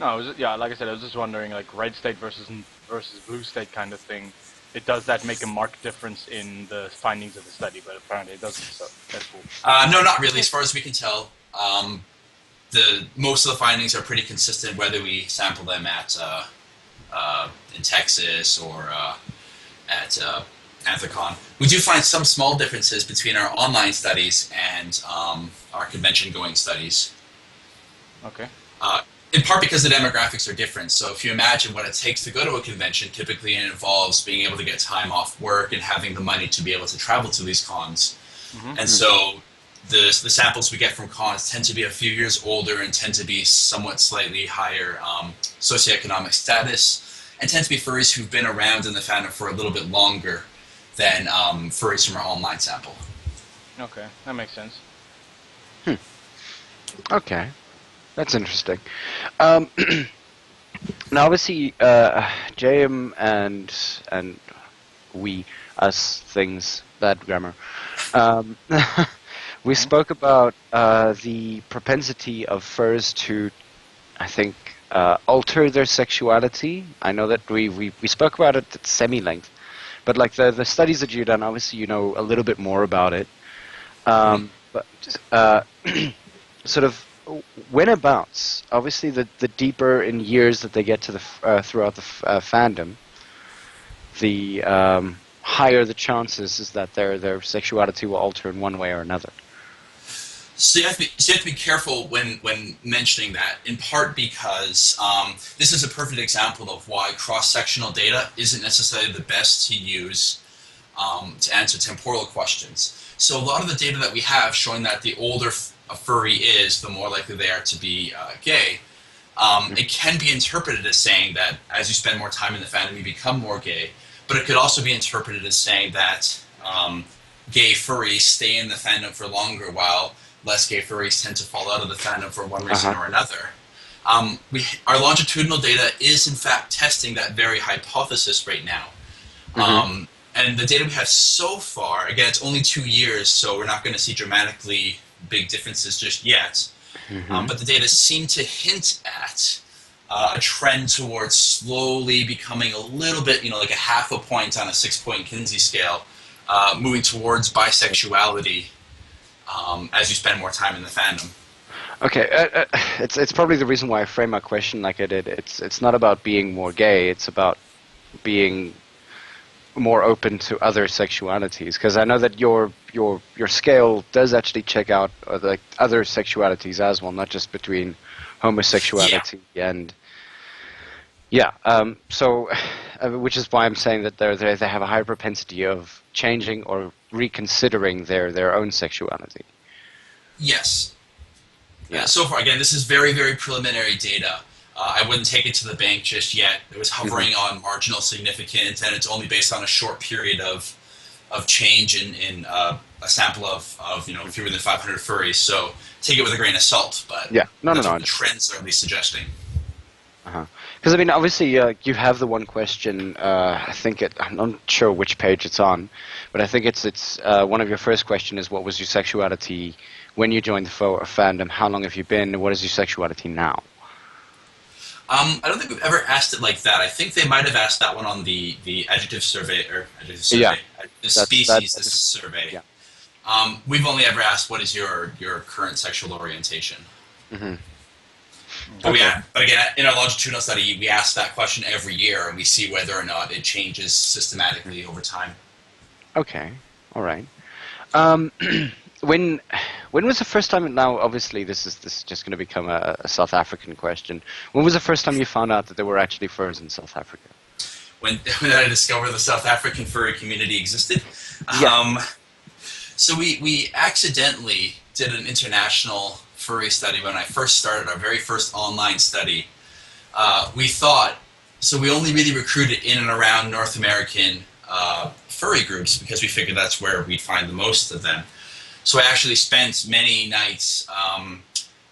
No, like I said, I was just wondering, like, red state versus blue state kind of thing. Does that make a marked difference in the findings of the study? But apparently it doesn't, so that's cool. No, not really. As far as we can tell, most of the findings are pretty consistent, whether we sample them at in Texas or at Anthrocon. We do find some small differences between our online studies and our convention-going studies. Okay. In part because the demographics are different. So if you imagine what it takes to go to a convention, typically it involves being able to get time off work and having the money to be able to travel to these cons. Mm-hmm. And so the samples we get from cons tend to be a few years older and tend to be somewhat slightly higher socioeconomic status, and tend to be furries who've been around in the fandom for a little bit longer than furries from our online sample. Okay, that makes sense. Okay, that's interesting. Now, obviously, JM and we, us, things, that grammar. We spoke about the propensity of furs to, I think, alter their sexuality. I know that we spoke about it at semi-length, but like the studies that you've done, obviously you know a little bit more about it. But sort of whenabouts, obviously the deeper in years that they get to the throughout the fandom, the higher the chances is that their sexuality will alter in one way or another. So you have to be careful when mentioning that, in part because this is a perfect example of why cross-sectional data isn't necessarily the best to use to answer temporal questions. So a lot of the data that we have showing that the older a furry is, the more likely they are to be gay, it can be interpreted as saying that as you spend more time in the fandom, you become more gay, but it could also be interpreted as saying that gay furries stay in the fandom for longer, while less gay furries tend to fall out of the fandom for one reason or another. Our longitudinal data is, in fact, testing that very hypothesis right now. And the data we have so far, again, it's only 2 years, so we're not going to see dramatically big differences just yet. But the data seem to hint at a trend towards slowly becoming a little bit, like a half a point on a 6-point Kinsey scale, moving towards bisexuality as you spend more time in the fandom. Okay, it's probably the reason why I frame my question like I did. It's not about being more gay. It's about being more open to other sexualities, because I know that your scale does actually check out like other sexualities as well, not just between homosexuality and so which is why I'm saying that they have a higher propensity of changing or reconsidering their own sexuality. Yes. Yeah. So far, again, this is very, very preliminary data. I wouldn't take it to the bank just yet. It was hovering on marginal significance, and it's only based on a short period of change in a sample of fewer than 500 furries. So take it with a grain of salt. But that's what the trends are at least suggesting. Because I mean, obviously, you have the one question. I think I'm not sure which page it's on, but I think it's one of your first questions is what was your sexuality when you joined the fandom? How long have you been? What is your sexuality now? I don't think we've ever asked it like that. I think they might have asked that one on the adjective survey, the species survey. Yeah. We've only ever asked what is your current sexual orientation. But again, in our longitudinal study, we ask that question every year, and we see whether or not it changes systematically over time. Okay, all right. When was the first time? Now, obviously, this is just going to become a South African question. When was the first time you found out that there were actually furs in South Africa? When I discovered the South African furry community existed. Yeah. So we accidentally did an international furry study when I first started our very first online study. We only really recruited in and around North American furry groups because we figured that's where we'd find the most of them. So I actually spent many nights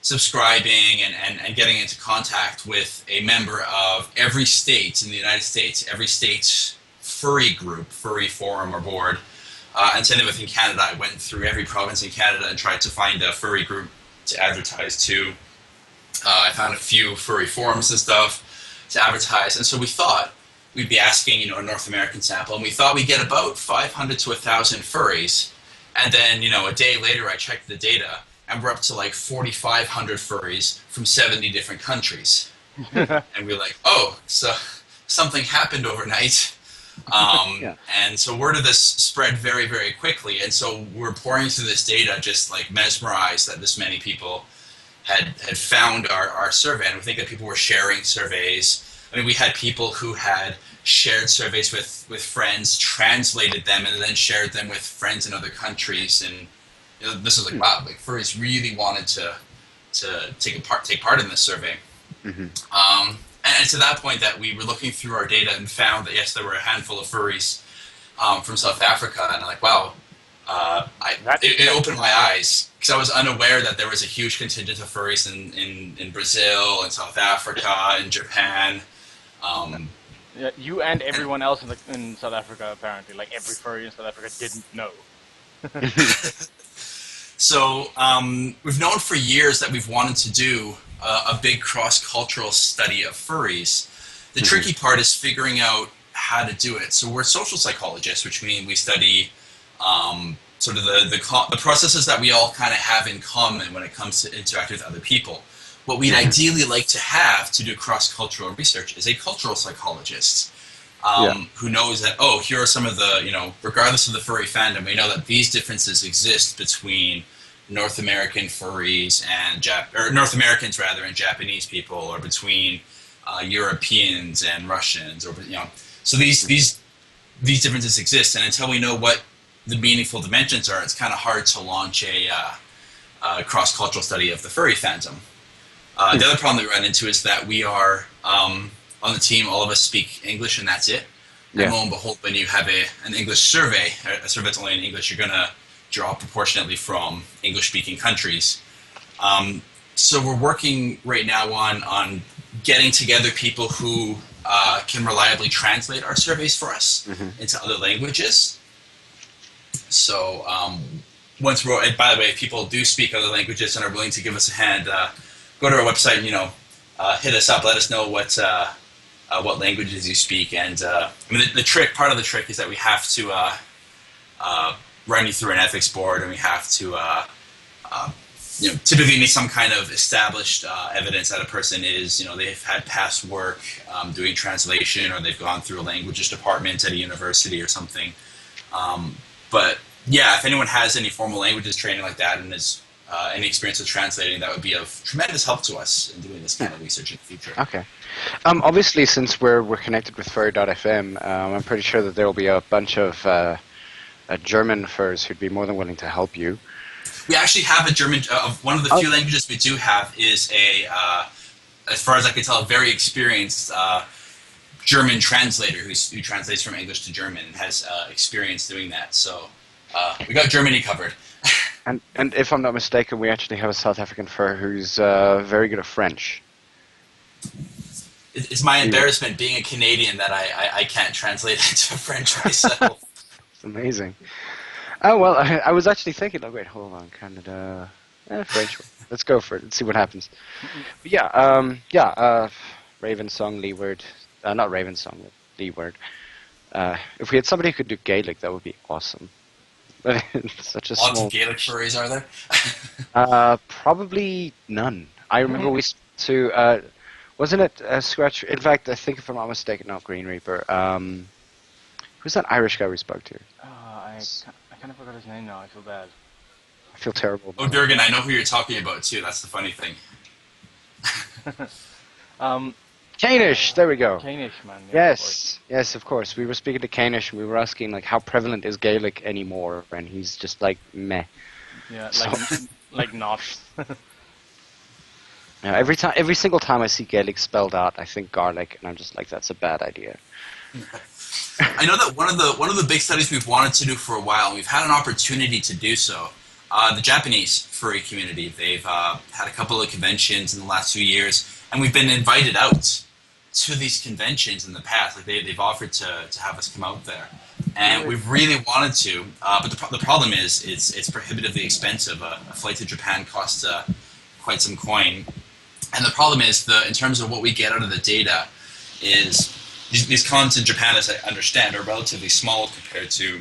subscribing and getting into contact with a member of every state in the United States, every state's furry group, furry forum or board, and same within Canada. I went through every province in Canada and tried to find a furry group to advertise to. I found a few furry forums and stuff to advertise, and so we thought we'd be asking, a North American sample, and we thought we'd get about 500 to 1,000 furries. And then, a day later, I checked the data, and we're up to like 4,500 furries from 70 different countries. And we're like, oh, so something happened overnight. And so word of this spread very, very quickly. And so we're pouring through this data, just like mesmerized that this many people had found our survey, and we think that people were sharing surveys. I mean, we had people who had shared surveys with friends, translated them, and then shared them with friends in other countries. And this is like, wow, like furries really wanted to take part in this survey. And to that point, that we were looking through our data and found that yes, there were a handful of furries from South Africa, and I'm like, wow, it opened my eyes because I was unaware that there was a huge contingent of furries in Brazil, in South Africa, in Japan. Yeah, you and everyone else in South Africa, apparently, like every furry in South Africa didn't know. So we've known for years that we've wanted to do a big cross-cultural study of furries. The tricky part is figuring out how to do it. So we're social psychologists, which means we study sort of the processes that we all kind of have in common when it comes to interacting with other people. What we'd ideally like to have to do cross-cultural research is a cultural psychologist who knows that, oh, here are some of the, regardless of the furry fandom, we know that these differences exist between North American furries and North Americans rather and Japanese people, or between Europeans and Russians, or so these differences exist, and until we know what the meaningful dimensions are, it's kind of hard to launch a cross-cultural study of the furry fandom. The other problem that we run into is that we are on the team, all of us speak English, and that's it. And lo and behold, when you have an English survey, a survey that's only in English, you're going to draw proportionately from English-speaking countries. So we're working right now on getting together people who can reliably translate our surveys for us into other languages. So once and by the way, if people do speak other languages and are willing to give us a hand, go to our website and hit us up. Let us know what languages you speak. And I mean, part of the trick is that we have to run you through an ethics board, and we have to typically need some kind of established evidence that a person is they've had past work doing translation, or they've gone through a languages department at a university or something. But yeah, if anyone has any formal languages training like that and is any experience with translating, that would be of tremendous help to us in doing this kind of research in the future. Okay. Obviously, since we're connected with furry.fm, I'm pretty sure that there will be a bunch of German furs who'd be more than willing to help you. We actually have a German. One of the few languages we do have is as far as I can tell, a very experienced German translator who translates from English to German and has experience doing that. So we got Germany covered. And if I'm not mistaken, we actually have a South African fur who's very good at French. It's my embarrassment being a Canadian that I can't translate into French myself. It's amazing. Oh, well, I was actually thinking, wait, hold on, Canada, French. Let's go for it. Let's see what happens. But Raven Song, Leeward. Not Raven Song, but Leeward. If we had somebody who could do Gaelic, that would be awesome. But it's such a Lots of Gaelic furries, are there? Probably none. I remember we to wasn't it Scratch? In fact, I think if I'm not mistaken, not Green Reaper. Who's that Irish guy we spoke to? I kind of forgot his name now. I feel bad. I feel terrible. Oh, Durgan, I know who you're talking about too. That's the funny thing. Kanish, there we go. Kanish, man. Yeah, yes, of course. We were speaking to Kanish, and we were asking how prevalent is Gaelic anymore, and he's just like meh. Yeah, like not. Yeah, every single time I see Gaelic spelled out, I think garlic, and I'm just like, that's a bad idea. I know that one of the big studies we've wanted to do for a while, and we've had an opportunity to do so. The Japanese furry community, they've had a couple of conventions in the last few years, and we've been invited out to these conventions in the past. Like they've offered to have us come out there, and we've really wanted to. But the problem is it's prohibitively expensive. A flight to Japan costs quite some coin, and the problem is in terms of what we get out of the data is these cons in Japan, as I understand, are relatively small compared to,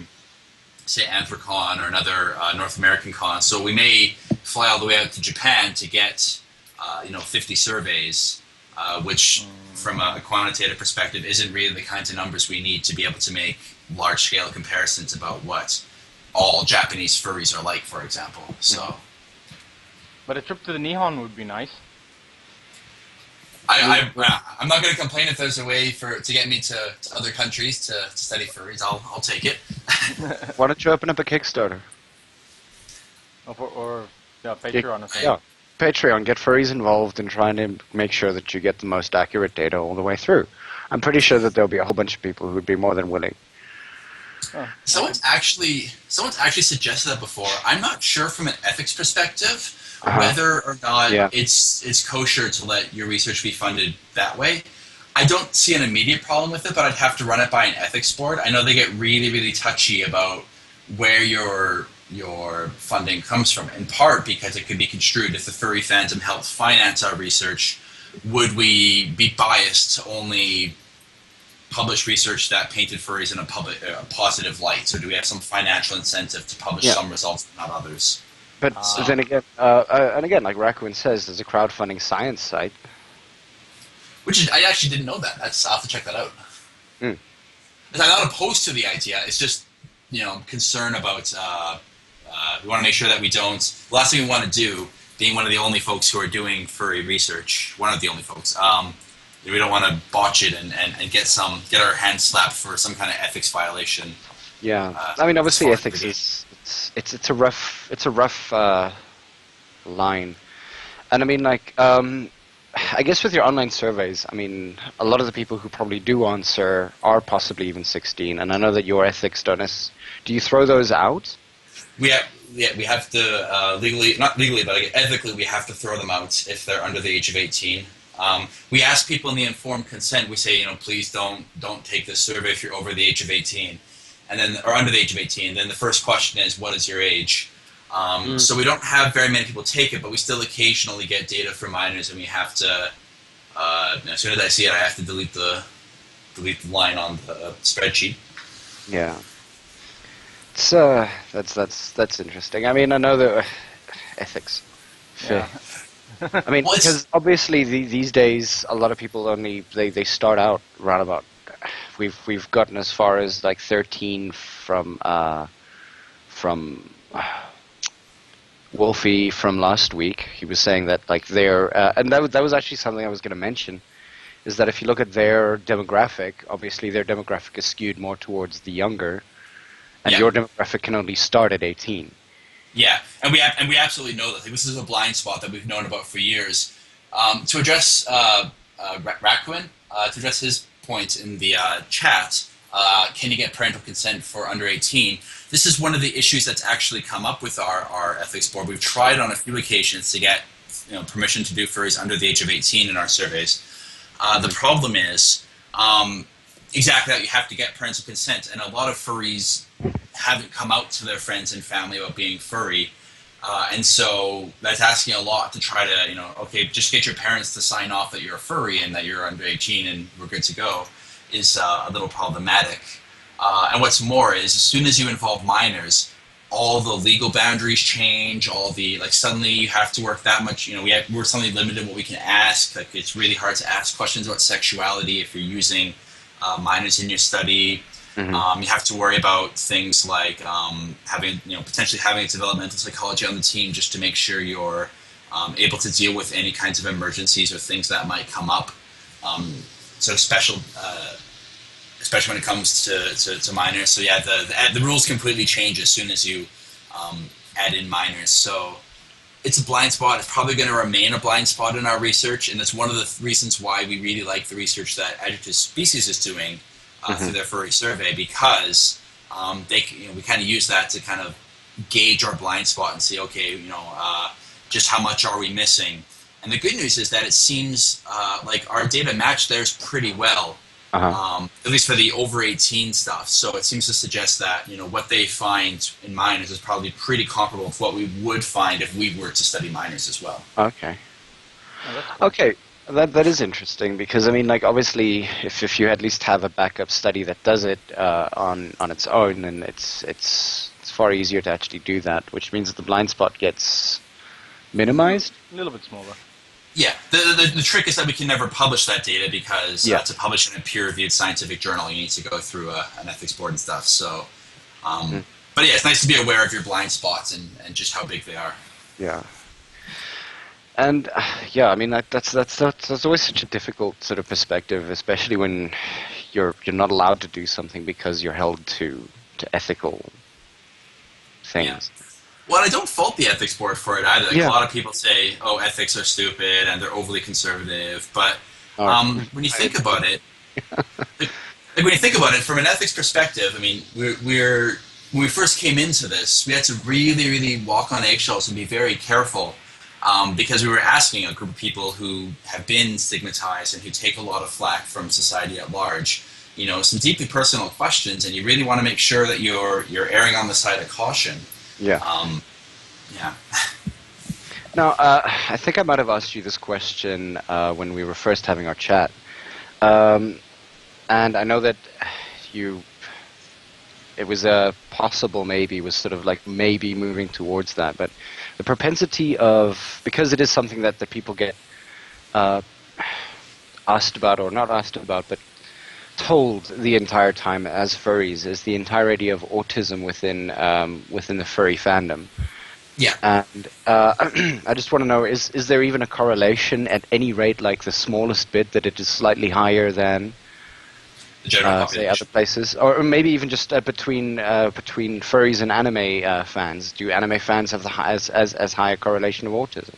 say, Anthrocon or another North American con. So we may fly all the way out to Japan to get 50 surveys, which from a quantitative perspective isn't really the kinds of numbers we need to be able to make large-scale comparisons about what all Japanese furries are like, for example. So But a trip to the Nihon would be nice. I'm not going to complain if there's a way to get me to other countries to study furries. I'll take it. Why don't you open up a Kickstarter? Or Patreon or something. Yeah, Patreon. Get furries involved in trying to make sure that you get the most accurate data all the way through. I'm pretty sure that there'll be a whole bunch of people who would be more than willing. Oh, Someone's actually suggested that before. I'm not sure from an ethics perspective whether or not it's kosher to let your research be funded that way. I don't see an immediate problem with it, but I'd have to run it by an ethics board. I know they get really, really touchy about where your funding comes from, in part because it could be construed if the furry fandom helped finance our research, would we be biased to only publish research that painted furries in a positive light? So do we have some financial incentive to publish some results, not others? But then again, and again, like Raccoon says, there's a crowdfunding science site. I actually didn't know that. I'll have to check that out. Mm. I'm not opposed to the idea. It's just, concern about, we want to make sure that we don't, the last thing we want to do, being one of the only folks who are doing furry research, one of the only folks, we don't want to botch it and get our hands slapped for some kind of ethics violation. Yeah, I mean, obviously ethics is it's a rough line, and I mean, like, I guess with your online surveys, I mean, a lot of the people who probably do answer are possibly even 16, and I know that your ethics don't. Do you throw those out? We have to legally, not legally, but ethically, we have to throw them out if they're under the age of 18. We ask people in the informed consent. We say, please don't take this survey if you're over the age of 18, or under the age of 18. Then the first question is, what is your age? So we don't have very many people take it, but we still occasionally get data from minors, and we have to. As soon as I see it, I have to delete the line on the spreadsheet. Yeah. It's that's interesting. I mean, I know that ethics. Yeah. I mean, because obviously these days a lot of people they start out around about. We've gotten as far as like 13 from Wolfie from last week. He was saying that like and that was actually something I was going to mention, is that if you look at their demographic, obviously their demographic is skewed more towards the younger, and your demographic can only start at 18. Yeah, and we absolutely know that. This is a blind spot that we've known about for years. To address Raccoon, to address his point in the chat, can you get parental consent for under 18? This is one of the issues that's actually come up with our ethics board. We've tried on a few occasions to get permission to do furries under the age of 18 in our surveys. The problem is exactly that you have to get parental consent, and a lot of furries haven't come out to their friends and family about being furry, and so that's asking a lot to try to just get your parents to sign off that you're a furry and that you're under 18 and we're good to go is a little problematic. And what's more is, as soon as you involve minors, all the legal boundaries change. All the suddenly you have to work that much. We're suddenly limited what we can ask. Like, it's really hard to ask questions about sexuality if you're using minors in your study. Mm-hmm. You have to worry about things like potentially having a developmental psychology on the team just to make sure you're able to deal with any kinds of emergencies or things that might come up. So special. Especially when it comes to minors. So yeah, the rules completely change as soon as you add in minors. So it's a blind spot. It's probably going to remain a blind spot in our research, and that's one of the reasons why we really like the research that Adjective Species is doing through their furry survey, because we kind of use that to kind of gauge our blind spot and see, okay, just how much are we missing. And the good news is that it seems like our data match theirs pretty well. At least for the over 18 stuff. So it seems to suggest that what they find in minors is probably pretty comparable to what we would find if we were to study minors as well. Okay. Okay, that is interesting, because I mean, like, obviously, if you at least have a backup study that does it on its own, then it's far easier to actually do that, which means that the blind spot gets minimized. A little bit smaller. Yeah, the trick is that we can never publish that data because to publish in a peer-reviewed scientific journal, you need to go through an ethics board and stuff. So, but yeah, it's nice to be aware of your blind spots and just how big they are. Yeah. And yeah, I mean that's always such a difficult sort of perspective, especially when you're not allowed to do something because you're held to ethical Yeah. things. Well, I don't fault the ethics board for it either. Like a Yeah. lot of people say, "Oh, ethics are stupid and they're overly conservative." But Or, when you think about it, like when you think about it from an ethics perspective, I mean, we're when we first came into this, we had to really, really walk on eggshells and be very careful because we were asking a group of people who have been stigmatized and who take a lot of flack from society at large, you know, some deeply personal questions, and you really want to make sure that you're erring on the side of caution. yeah. Yeah. Now, I think I might have asked you this question when we were first having our chat, and I know that it was a possible maybe, was sort of like maybe moving towards that, but the propensity of, because it is something that the people get asked about, or not asked about, but told the entire time as furries, is the entirety of autism within the furry fandom. Yeah. And I just want to know, is there even a correlation at any rate, like the smallest bit, that it is slightly higher than The general say population. other places, or maybe even just between furries and anime fans? Do anime fans have as high a correlation of autism?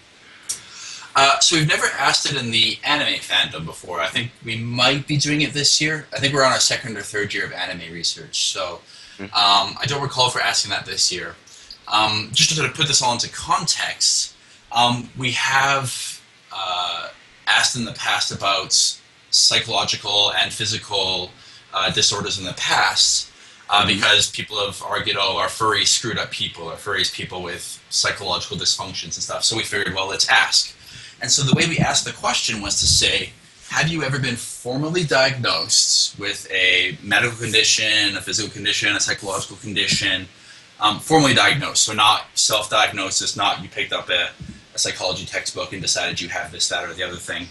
So we've never asked it in the anime fandom before. I think we might be doing it this year. I think we're on our second or third year of anime research, so I don't recall if we're asking that this year. Just to sort of put this all into context, we have asked in the past about psychological and physical disorders in the past because people have argued, oh, are furries screwed up people? Are furries people with psychological dysfunctions and stuff? So we figured, well, let's ask. And so the way we asked the question was to say, have you ever been formally diagnosed with a medical condition, a physical condition, a psychological condition, formally diagnosed, so not self-diagnosis, not you picked up a psychology textbook and decided you have this, that, or the other thing.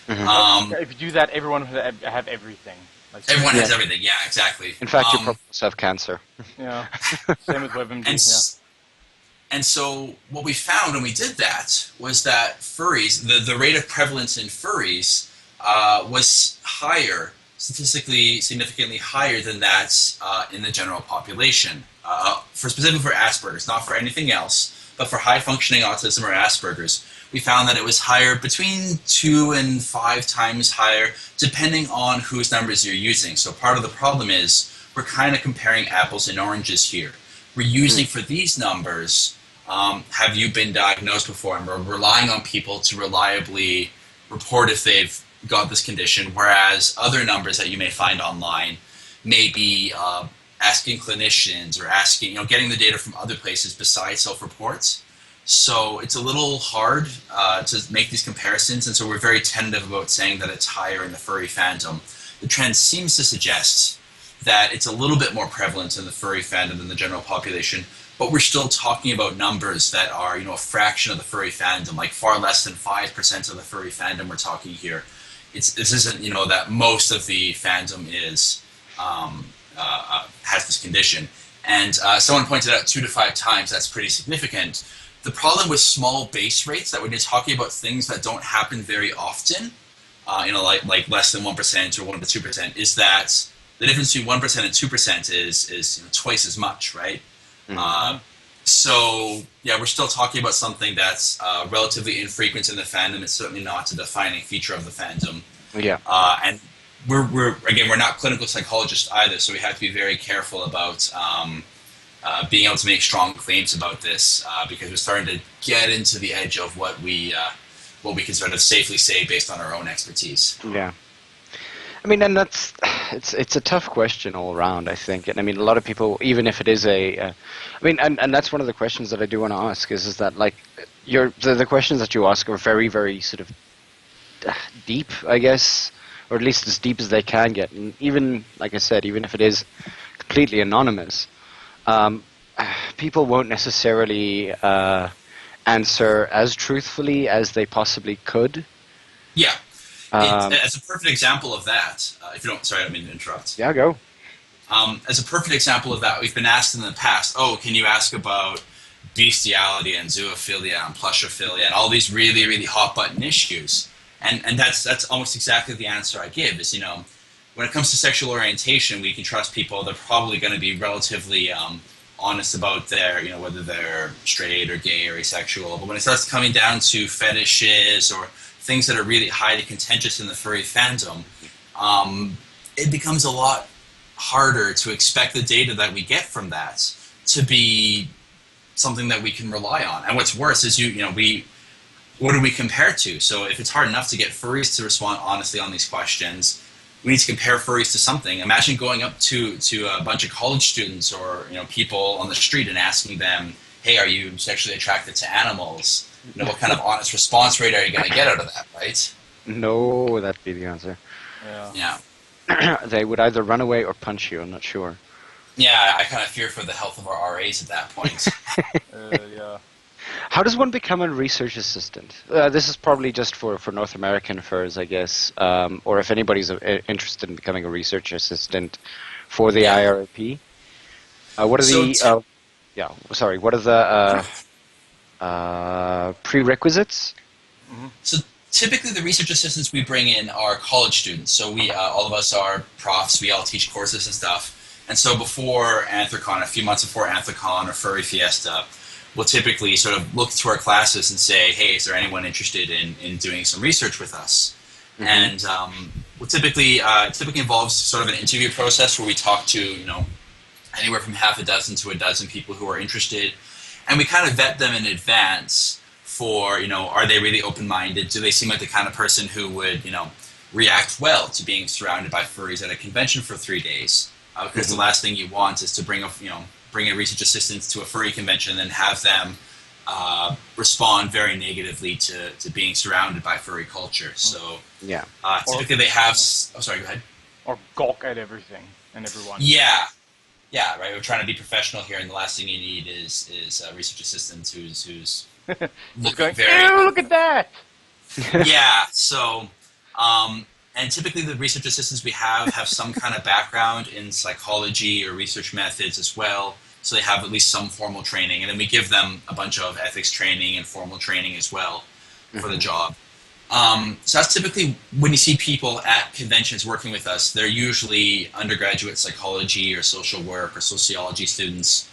If you do that, everyone would have everything. Like, Everyone has Yeah. everything, yeah, exactly. In fact, you probably also have cancer. Yeah. Same with WebMD. And, Yeah. and so what we found when we did that was that furries, the rate of prevalence in furries was higher, statistically significantly higher than that in the general population. Specifically for Asperger's, not for anything else, but for high-functioning autism or Asperger's, we found that it was higher, between 2 and 5 times higher, depending on whose numbers you're using. So part of the problem is we're kind of comparing apples and oranges here. We're using for these numbers, have you been diagnosed before? And we're relying on people to reliably report if they've got this condition, whereas other numbers that you may find online may be asking clinicians or asking, getting the data from other places besides self-reports. So it's a little hard to make these comparisons, and so we're very tentative about saying that it's higher in the furry fandom. The trend seems to suggest that it's a little bit more prevalent in the furry fandom than the general population, but we're still talking about numbers that are, a fraction of the furry fandom, like far less than 5% of the furry fandom we're talking here. This isn't, that most of the fandom is has this condition. And someone pointed out 2 to 5 times, that's pretty significant. The problem with small base rates, that when you're talking about things that don't happen very often, like less than 1% or 1 to 2%, is that the difference between 1% and 2% is twice as much, right? So yeah, we're still talking about something that's relatively infrequent in the fandom. It's certainly not a defining feature of the fandom. Yeah. And we're not clinical psychologists either, so we have to be very careful about being able to make strong claims about this because we're starting to get into the edge of what we can sort of safely say based on our own expertise. Yeah. I mean, and it's a tough question all around, I think. And I mean, a lot of people, even if it is and that's one of the questions that I do want to ask is that, like, the questions that you ask are very, very sort of deep, I guess, or at least as deep as they can get. And even, like I said, even if it is completely anonymous, people won't necessarily answer as truthfully as they possibly could. Yeah. As a perfect example of that, if you don't, sorry, I don't mean to interrupt. Yeah, go. As a perfect example of that, we've been asked in the past, can you ask about bestiality and zoophilia and plushophilia and all these really, really hot button issues. And that's almost exactly the answer I give is, when it comes to sexual orientation, we can trust people. They're probably going to be relatively honest about their, whether they're straight or gay or asexual. But when it starts coming down to fetishes or things that are really highly contentious in the furry fandom, it becomes a lot harder to expect the data that we get from that to be something that we can rely on. And what's worse is what do we compare to? So if it's hard enough to get furries to respond honestly on these questions, we need to compare furries to something. Imagine going up to a bunch of college students or people on the street and asking them, hey, are you sexually attracted to animals? What kind of honest response rate are you going to get out of that, right? No, that'd be the answer. Yeah. They would either run away or punch you, I'm not sure. Yeah, I kind of fear for the health of our RAs at that point. Yeah. How does one become a research assistant? This is probably just for North American furs, I guess, or if anybody's interested in becoming a research assistant for the IRAP. What are what are the prerequisites? Mm-hmm. So typically the research assistants we bring in are college students. So we, all of us are profs, we all teach courses and stuff. And so before Anthrocon, a few months before Anthrocon or Furry Fiesta, we'll typically sort of look to our classes and say, hey, is there anyone interested in doing some research with us? Mm-hmm. And we'll typically involves sort of an interview process where we talk to, anywhere from half a dozen to a dozen people who are interested. And we kind of vet them in advance for, are they really open-minded? Do they seem like the kind of person who would, react well to being surrounded by furries at a convention for 3 days? Because the last thing you want is to bring a research assistant to a furry convention and then have them respond very negatively to being surrounded by furry culture. So typically they have... Oh, sorry, go ahead. Or gawk at everything and everyone. Yeah, right. We're trying to be professional here, and the last thing you need is a research assistant who's looking very... Ew, look at that! Yeah, so... and typically the research assistants we have some kind of background in psychology or research methods as well, so they have at least some formal training. And then we give them a bunch of ethics training and formal training as well for the job. So that's typically when you see people at conventions working with us, they're usually undergraduate psychology or social work or sociology students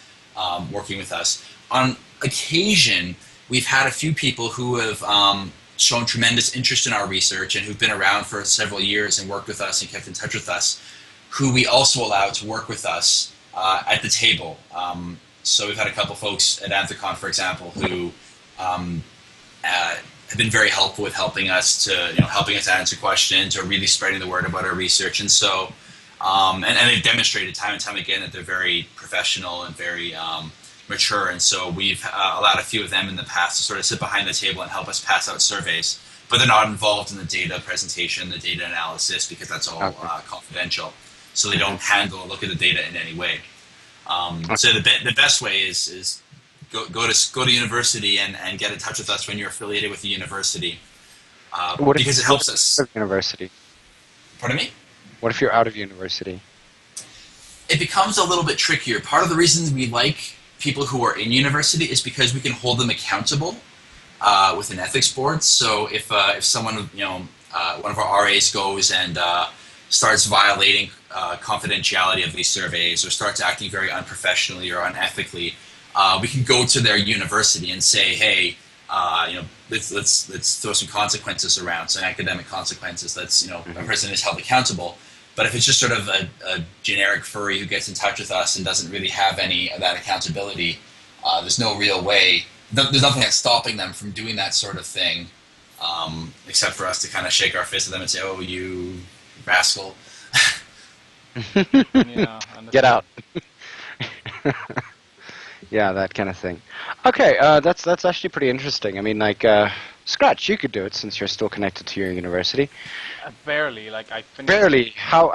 working with us. On occasion, we've had a few people who have shown tremendous interest in our research and who've been around for several years and worked with us and kept in touch with us, who we also allow to work with us at the table. So we've had a couple folks at Anthrocon, for example, who have been very helpful with helping us answer questions or really spreading the word about our research. And so, and they've demonstrated time and time again that they're very professional and very mature, and so we've allowed a few of them in the past to sort of sit behind the table and help us pass out surveys, but they're not involved in the data presentation, the data analysis, because that's all confidential. So they don't handle or look at the data in any way. So the best way is go to university and get in touch with us when you're affiliated with the university, because it helps us. University. Pardon me? What if you're out of university? It becomes a little bit trickier. Part of the reasons we like people who are in university is because we can hold them accountable with an ethics board. So if someone, one of our RAs goes and starts violating confidentiality of these surveys or starts acting very unprofessionally or unethically, we can go to their university and say, hey, let's throw some consequences around, some academic consequences. A person is held accountable. But if it's just sort of a generic furry who gets in touch with us and doesn't really have any of that accountability, there's no real way. There's nothing that's stopping them from doing that sort of thing, except for us to kind of shake our fist at them and say, "Oh, you rascal!" Yeah, get out. Yeah, that kind of thing. Okay, that's actually pretty interesting. I mean, like, Scratch, you could do it since you're still connected to your university. Barely, like I finished. Barely. How?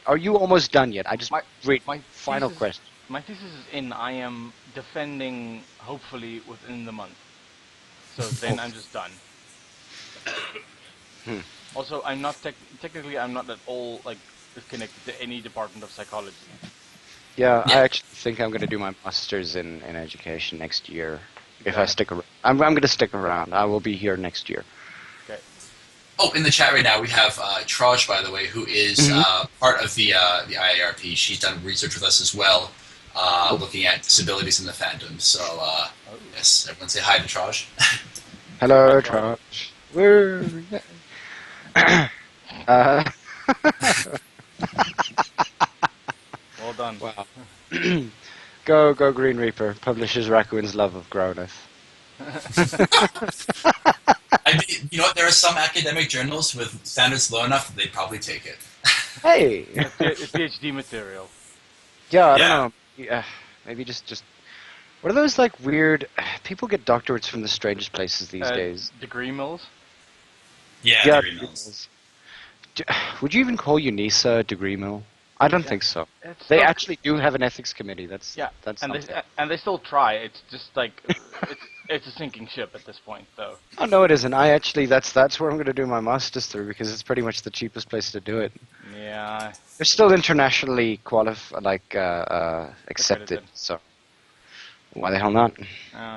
Are you almost done yet? My final thesis, question. My thesis is in. I am defending, hopefully, within the month. So then I'm just done. Also, I'm not technically. I'm not at all connected to any department of psychology. Yeah, I Yeah. actually think I'm going to do my master's in education next year. If I Okay. stick around. I'm going to stick around. I will be here next year. Okay. Oh, in the chat right now we have Traj, by the way, who is Hmm. part of the IARP. She's done research with us as well, Cool. looking at disabilities in the fandom. So Oh. yes, everyone say hi to Traj. Hi, Hello, Charles. Josh. Woo. uh, Well done. wow. Go, Green Reaper. Publishes Raccoon's love of Growneth. I mean, you know what? There are some academic journals with standards low enough that they'd probably take it. Hey. It's PhD material. Yeah, I don't Yeah. know. Yeah, maybe just. What are those like weird? People get doctorates from the strangest places these days. Degree mills. Yeah, Yeah. degree mills. D- Would you even call UNISA a degree mill? I don't think so. It's They still, actually do have an ethics committee. That's yeah, and something. they still try. It's just like it's a sinking ship at this point, though. Oh no, it isn't. I actually that's where I'm going to do my master's through because it's pretty much the cheapest place to do it. Yeah. They're still internationally accepted. Accredited. So why the hell not? Uh,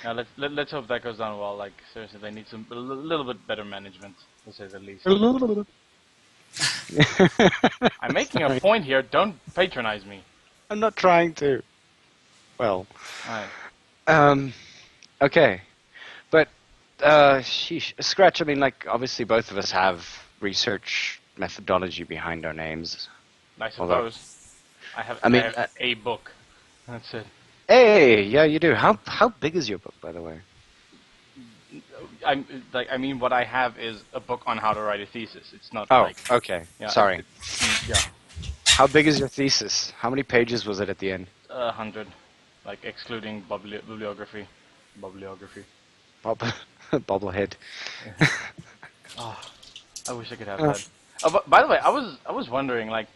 now let's hope that goes down well. Like seriously, they need a little bit better management, to say the least. I'm making a Sorry. point here. Don't patronize me. I'm not trying to. Well, Alright. okay, but sheesh, Scratch. I mean, like obviously both of us have research methodology behind our names. I Although- suppose. I have I mean, a book. That's it. Hey, yeah, you do. How big is your book, by the way? I mean, what I have is a book on how to write a thesis. It's not Oh, like okay. yeah, Sorry. yeah, How big is your thesis? How many pages was it at the end? 100, like excluding bibliography. Bob, bobblehead. Oh, I wish I could have that. Oh, but by the way, I was wondering, like,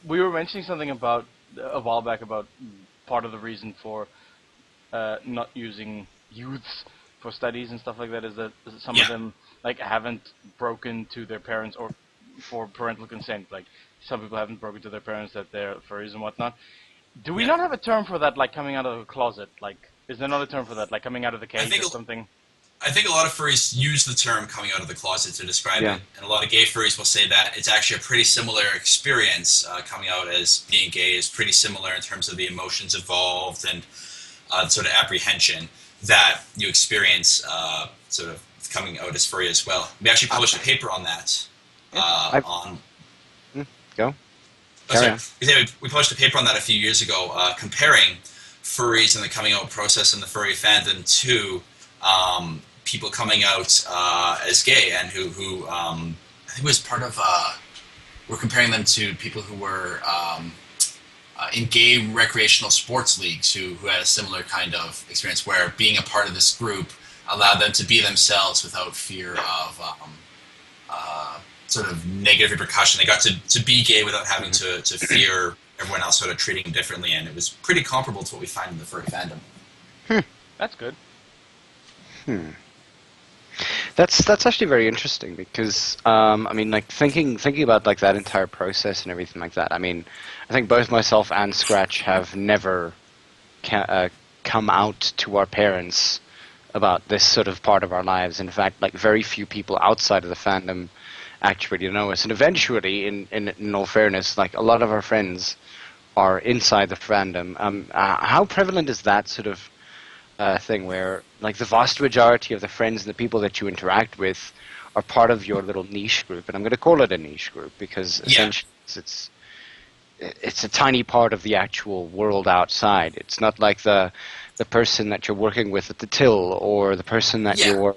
we were mentioning something about a while back about part of the reason for not using youths for studies and stuff like that is that some of Yeah. them like haven't broken to their parents or for parental consent. Like some people haven't broken to their parents that they're furries and whatnot. Do we Yeah. not have a term for that? Like coming out of the closet? Like is there not a term for that? Like coming out of the cage think or a- something? I think a lot of furries use the term coming out of the closet to describe Yeah. it, and a lot of gay furries will say that it's actually a pretty similar experience. Coming out as being gay is pretty similar in terms of the emotions involved and sort of apprehension that you experience sort of coming out as furry as well. We actually published a paper on that. On Go. Oh, Carry sorry. on. Yeah, we published a paper on that a few years ago, comparing furries and the coming out process in the furry fandom to people coming out as gay, and who I think was part of. We're comparing them to people who were in gay recreational sports leagues who had a similar kind of experience, where being a part of this group allowed them to be themselves without fear of sort of negative repercussion. They got to be gay without having to fear everyone else sort of treating them differently, and it was pretty comparable to what we find in the furry fandom. That's good. That's actually very interesting because I mean, like thinking about like that entire process and everything like that. I mean, I think both myself and Scratch have never come out to our parents about this sort of part of our lives. In fact, like very few people outside of the fandom actually know us. And eventually, in all fairness, like a lot of our friends are inside the fandom. How prevalent is that sort of thing where like the vast majority of the friends and the people that you interact with are part of your little niche group? And I'm going to call it a niche group because essentially it's a tiny part of the actual world outside. It's not like the person that you're working with at the till, or the person that you're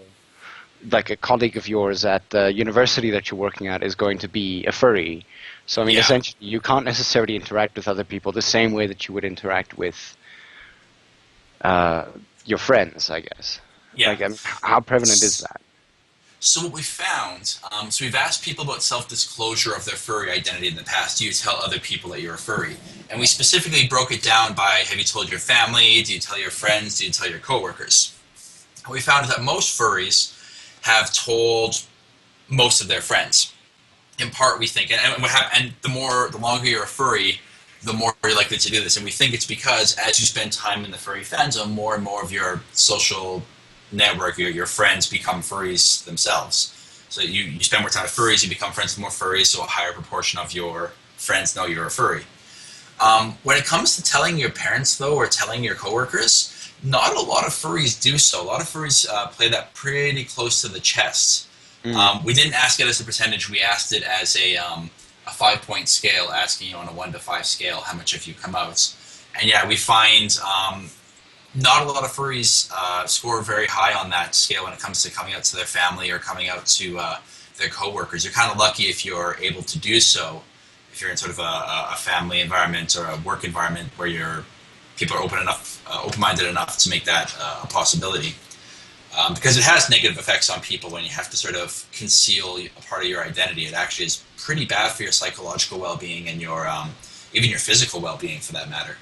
like a colleague of yours at the university that you're working at is going to be a furry. So I mean, essentially, you can't necessarily interact with other people the same way that you would interact with your friends, I guess. Yeah. Like, I mean, how prevalent is that? So what we found, so we've asked people about self-disclosure of their furry identity in the past. Do you tell other people that you're a furry? And we specifically broke it down by, have you told your family? Do you tell your friends? Do you tell your coworkers? And we found that most furries have told most of their friends. in part, we think, and the longer you're a furry, the more you're likely to do this. And we think it's because as you spend time in the furry fandom, more and more of your social network, your friends become furries themselves. So you spend more time with furries, you become friends with more furries, so a higher proportion of your friends know you're a furry. When it comes to telling your parents, though, or telling your coworkers, not a lot of furries do so. A lot of furries play that pretty close to the chest. We didn't ask it as a percentage. We asked it as a 5-point scale, asking on a 1 to 5 scale how much of you come out. And yeah, we find not a lot of furries score very high on that scale when it comes to coming out to their family or coming out to their coworkers. You're kind of lucky if you're able to do so, if you're in sort of a family environment or a work environment where people are open-minded enough to make that a possibility. Because it has negative effects on people when you have to sort of conceal a part of your identity. It actually is pretty bad for your psychological well-being and your even your physical well-being, for that matter.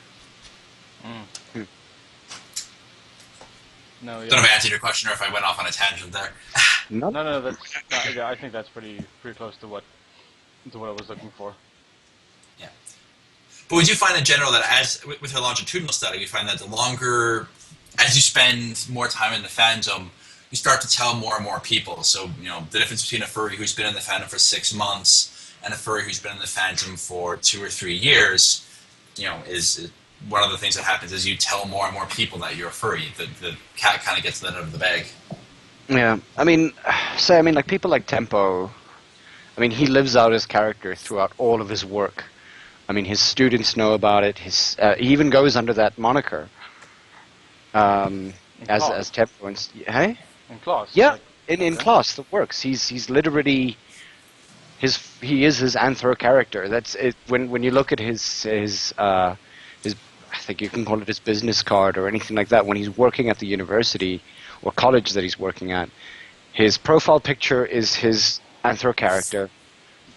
No, yeah. Don't know if I answered your question or if I went off on a tangent there. No. Yeah, I think that's pretty close to what I was looking for. Yeah. But we do find in general that with our longitudinal study, we find that the longer, as you spend more time in the fandom, you start to tell more and more people. So, the difference between a furry who's been in the fandom for 6 months and a furry who's been in the fandom for 2 or 3 years, is one of the things that happens is you tell more and more people that you're a furry. The cat kind of gets let out of the bag. Yeah, like people like Tempo, he lives out his character throughout all of his work. His students know about it. He even goes under that moniker. As Tempo, hey? In class. Yeah, in class that works. He's literally he is his anthro character. That's it. When you look at his I think you can call it his business card or anything like that. When he's working at the university or college that he's working at, his profile picture is his anthro character,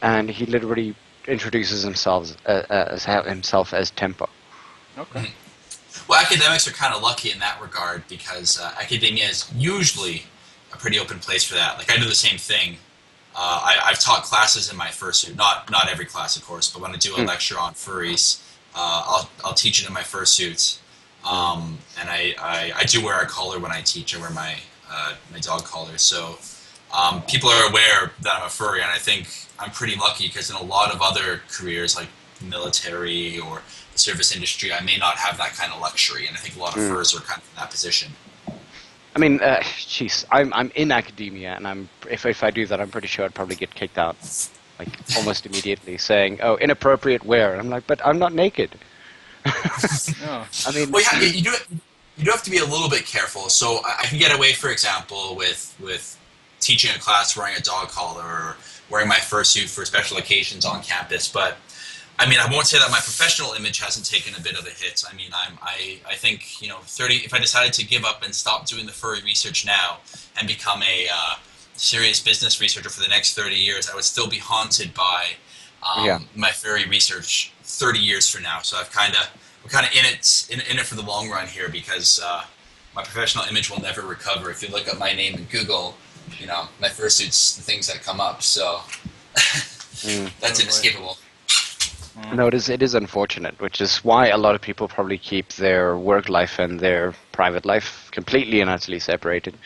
and he literally introduces himself as Tempo. Okay. Well, academics are kind of lucky in that regard because academia is usually a pretty open place for that. Like, I do the same thing. I've taught classes in my fursuit. Not every class, of course, but when I do a lecture on furries, I'll teach it in my fursuit. And I do wear a collar when I teach. I wear my dog collar. So people are aware that I'm a furry, and I think I'm pretty lucky because in a lot of other careers, like military or the service industry, I may not have that kind of luxury, and I think a lot of furs are kind of in that position. I'm in academia, and if I do that, I'm pretty sure I'd probably get kicked out, like almost immediately, saying, "Oh, inappropriate wear." I'm like, "But I'm not naked." No. Well, yeah, you do have to be a little bit careful. So I can get away, for example, with teaching a class wearing a dog collar or wearing my fursuit for special occasions on campus, but I won't say that my professional image hasn't taken a bit of a hit. I think, 30. If I decided to give up and stop doing the furry research now and become a serious business researcher for the next 30 years, I would still be haunted by my furry research 30 years from now. So we're kind of in it for the long run here because my professional image will never recover. If you look up my name in Google, my fursuit's the things that come up. So that's inescapable. No, it is unfortunate, which is why a lot of people probably keep their work life and their private life completely and utterly separated.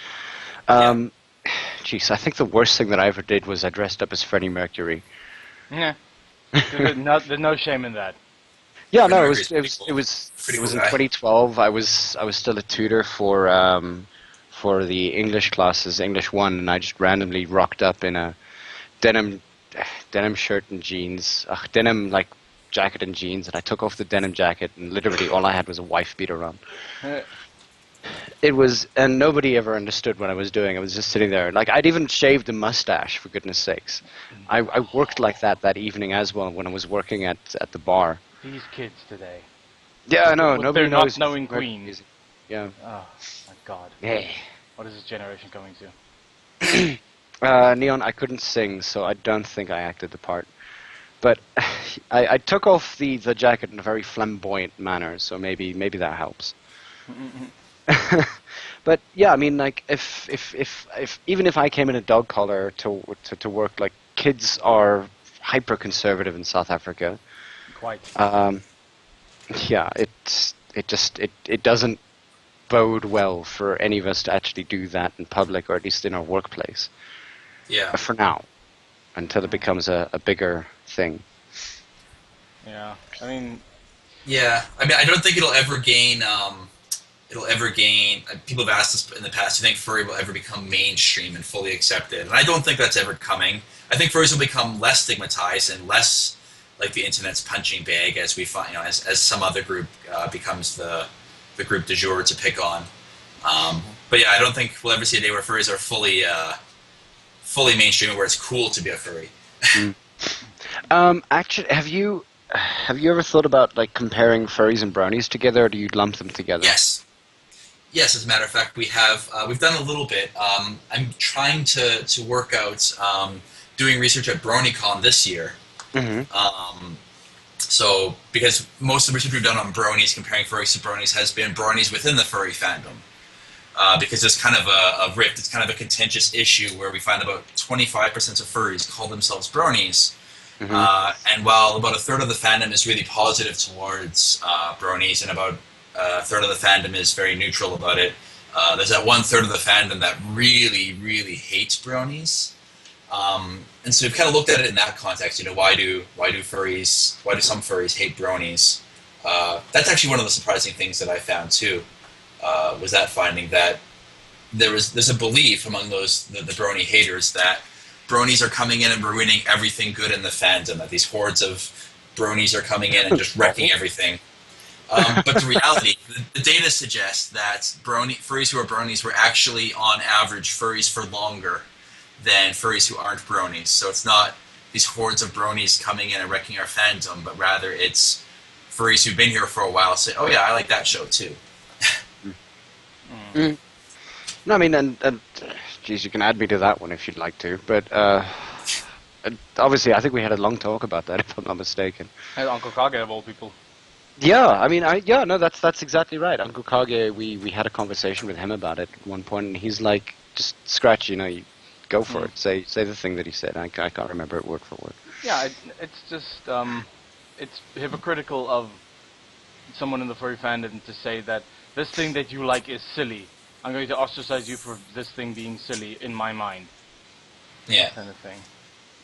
I think the worst thing that I ever did was I dressed up as Freddie Mercury. Yeah. There's no shame in that. Yeah, no, it was in 2012. I was still a tutor for the English classes, English 1, and I just randomly rocked up in a denim shirt and jeans, denim like jacket and jeans, and I took off the denim jacket, and literally all I had was a wife beater on. It was, and nobody ever understood what I was doing. I was just sitting there, like I'd even shaved a mustache, for goodness sakes. I worked like that evening as well when I was working at the bar. These kids today. Yeah, I know. Nobody knows. They're not knowing Queen. Yeah. Oh my God. Yeah. What is this generation coming to? Neon, I couldn't sing, so I don't think I acted the part. But I took off the jacket in a very flamboyant manner, so maybe that helps. But yeah, like if even if I came in a dog collar to work, like kids are hyper conservative in South Africa. Quite. Yeah, it doesn't bode well for any of us to actually do that in public, or at least in our workplace. Yeah. For now, until it becomes a bigger thing. Yeah, I mean. Yeah, I mean, I don't think it'll ever gain. People have asked us in the past, do you think furry will ever become mainstream and fully accepted? And I don't think that's ever coming. I think furries will become less stigmatized and less like the internet's punching bag as we find, as some other group becomes the group du jour to pick on. But yeah, I don't think we'll ever see a day where furries are fully mainstream, where it's cool to be a furry. Actually, have you ever thought about like comparing furries and brownies together, or do you lump them together? Yes, as a matter of fact, we've done a little bit. I'm trying to work out doing research at BronyCon this year. Mm-hmm. So, because most of the research we've done on bronies, comparing furries to bronies, has been bronies within the furry fandom. Because it's kind of a rift, it's kind of a contentious issue where we find about 25% of furries call themselves bronies. Mm-hmm. And while about a third of the fandom is really positive towards bronies, and about a third of the fandom is very neutral about it, there's that 1/3 of the fandom that really, really hates bronies. And so we've kind of looked at it in that context. Why do some furries hate bronies? That's actually one of the surprising things that I found too. Was that finding that there's a belief among the brony haters that bronies are coming in and ruining everything good in the fandom, that these hordes of bronies are coming in and just wrecking everything. But the reality, the data suggests that furries who are bronies were actually, on average, furries for longer than furries who aren't bronies. So it's not these hordes of bronies coming in and wrecking our fandom, but rather it's furries who've been here for a while say, oh yeah, I like that show too. Mm. No, I mean, and geez, you can add me to that one if you'd like to, but obviously I think we had a long talk about that, if I'm not mistaken. And Uncle Kage of all people. Yeah, I mean, no, that's exactly right. Uncle Kage, we had a conversation with him about it at one point, and he's like, just scratch, you go for it. Say the thing that he said. I can't remember it word for word. Yeah, it's just it's hypocritical of someone in the furry fandom to say that this thing that you like is silly. I'm going to ostracize you for this thing being silly in my mind. Yeah. Kind of thing.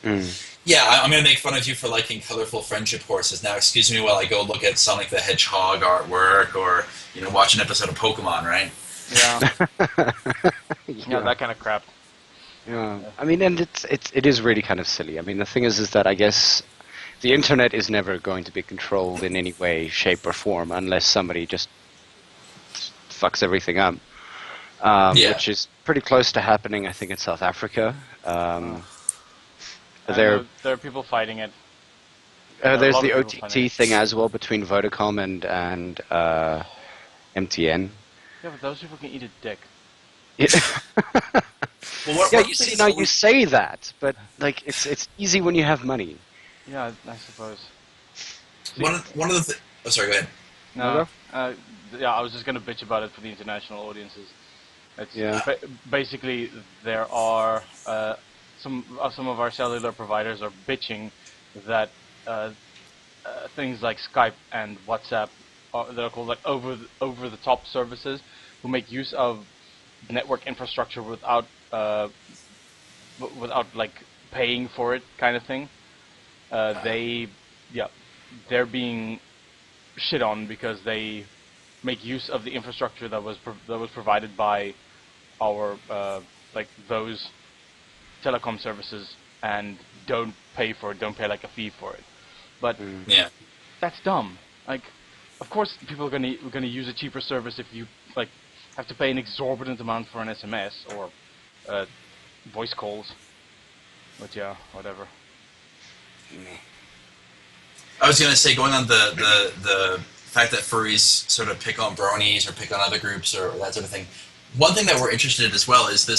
Mm. Yeah, I'm going to make fun of you for liking colorful friendship horses. Now, excuse me while I go look at Sonic the Hedgehog artwork, or watch an episode of Pokemon, right? Yeah. Yeah, that kind of crap. Yeah. I mean, and it is really kind of silly. I mean, the thing is that I guess the internet is never going to be controlled in any way, shape, or form unless somebody just fucks everything up. Which is pretty close to happening, I think, in South Africa. There are people fighting it. There's the OTT thing as well between Vodacom and MTN. Yeah, but those people can eat a dick. Yeah. Well, you see, now you say that, but like it's easy when you have money. Yeah, I suppose. One of the oh, sorry, go ahead. No, yeah, I was just gonna bitch about it for the international audiences. Basically, there are some of our cellular providers are bitching that things like Skype and WhatsApp they're called like over the top services who make use of network infrastructure without like paying for it, kind of thing. They're being shit on because they make use of the infrastructure that was provided by our like those telecom services and don't pay like a fee for it. But that's dumb. Like, of course people are gonna use a cheaper service if you like have to pay an exorbitant amount for an SMS or voice calls. But yeah, whatever. I was gonna say, going on the fact that furries sort of pick on bronies or pick on other groups or that sort of thing. One thing that we're interested in as well is the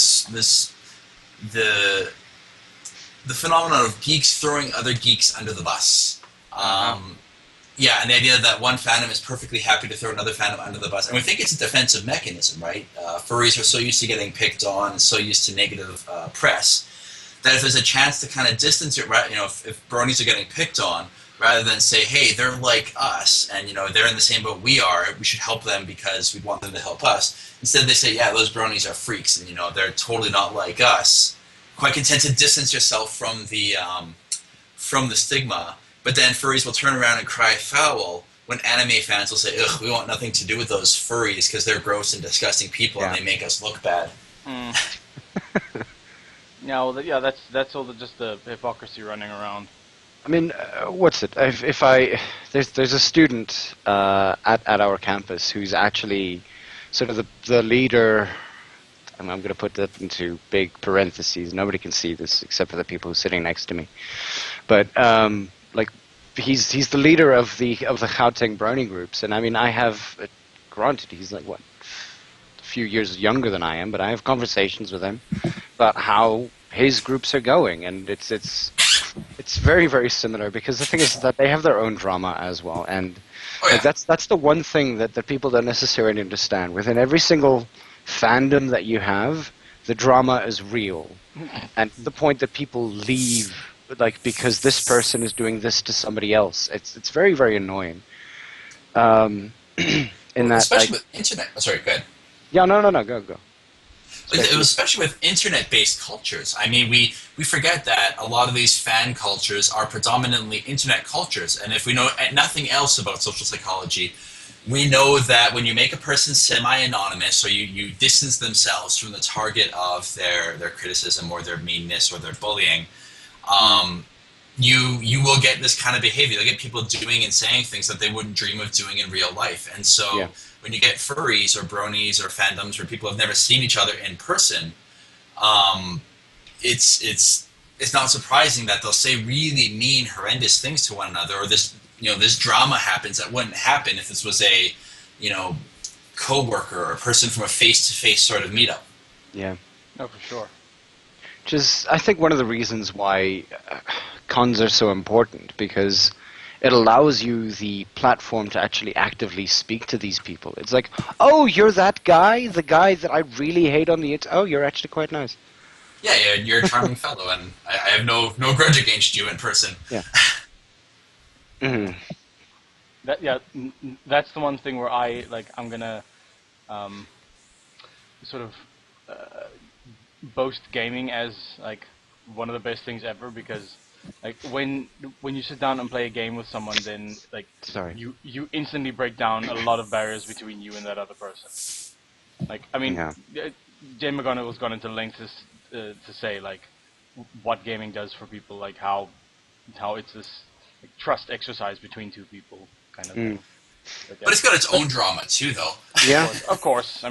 phenomenon of geeks throwing other geeks under the bus. Yeah, and the idea that one fandom is perfectly happy to throw another fandom under the bus. And we think it's a defensive mechanism, right? Furries are so used to getting picked on and so used to negative press that if there's a chance to kind of distance it, you know, if bronies are getting picked on, rather than say, hey, they're like us, and, you know, they're in the same boat we are, we should help them because we want them to help us. Instead, they say, yeah, those bronies are freaks, and, you know, they're totally not like us. Quite content to distance yourself from the stigma, but then furries will turn around and cry foul when anime fans will say, ugh, we want nothing to do with those furries because they're gross and disgusting people and they make us look bad. No, that's all just the hypocrisy running around. I mean, what's it? If there's a student at our campus who's actually sort of the leader. I'm going to put that into big parentheses. Nobody can see this except for the people who are sitting next to me. But like, he's the leader of the Gauteng Brownie groups, and I mean, I have granted he's like what, a few years younger than I am, but I have conversations with him about how his groups are going, and it's very, very similar, because the thing is that they have their own drama as well, and like, that's the one thing that people don't necessarily understand. Within every single fandom that you have, the drama is real, and the point that people leave, like, because this person is doing this to somebody else, it's very, very annoying. In that, especially with internet. Oh, sorry, go ahead. Yeah, no, go. Especially with internet-based cultures. I mean, we forget that a lot of these fan cultures are predominantly internet cultures, and if we know nothing else about social psychology, we know that when you make a person semi-anonymous, or you distance themselves from the target of their criticism or their meanness or their bullying, you will get this kind of behavior. You'll get people doing and saying things that they wouldn't dream of doing in real life. And so when you get furries or bronies or fandoms where people have never seen each other in person, it's not surprising that they'll say really mean, horrendous things to one another, or this drama happens that wouldn't happen if this was a, co-worker or a person from a face-to-face sort of meetup. Yeah. No, for sure. Which is, I think, one of the reasons why cons are so important, because it allows you the platform to actually actively speak to these people. It's like, oh, you're that guy? The guy that I really hate on the internet? Oh, you're actually quite nice. Yeah, you're a charming fellow, and I have no grudge against you in person. Yeah. Mm-hmm. That's the one thing where I'm gonna sort of boast gaming as like one of the best things ever, because like when you sit down and play a game with someone, then like you instantly break down a lot of barriers between you and that other person. Like, I mean, Jay McGonigal has gone into lengths to say like what gaming does for people, like how it's this trust exercise between two people, kind of thing. But it's got its own drama too, though. Yeah, of course,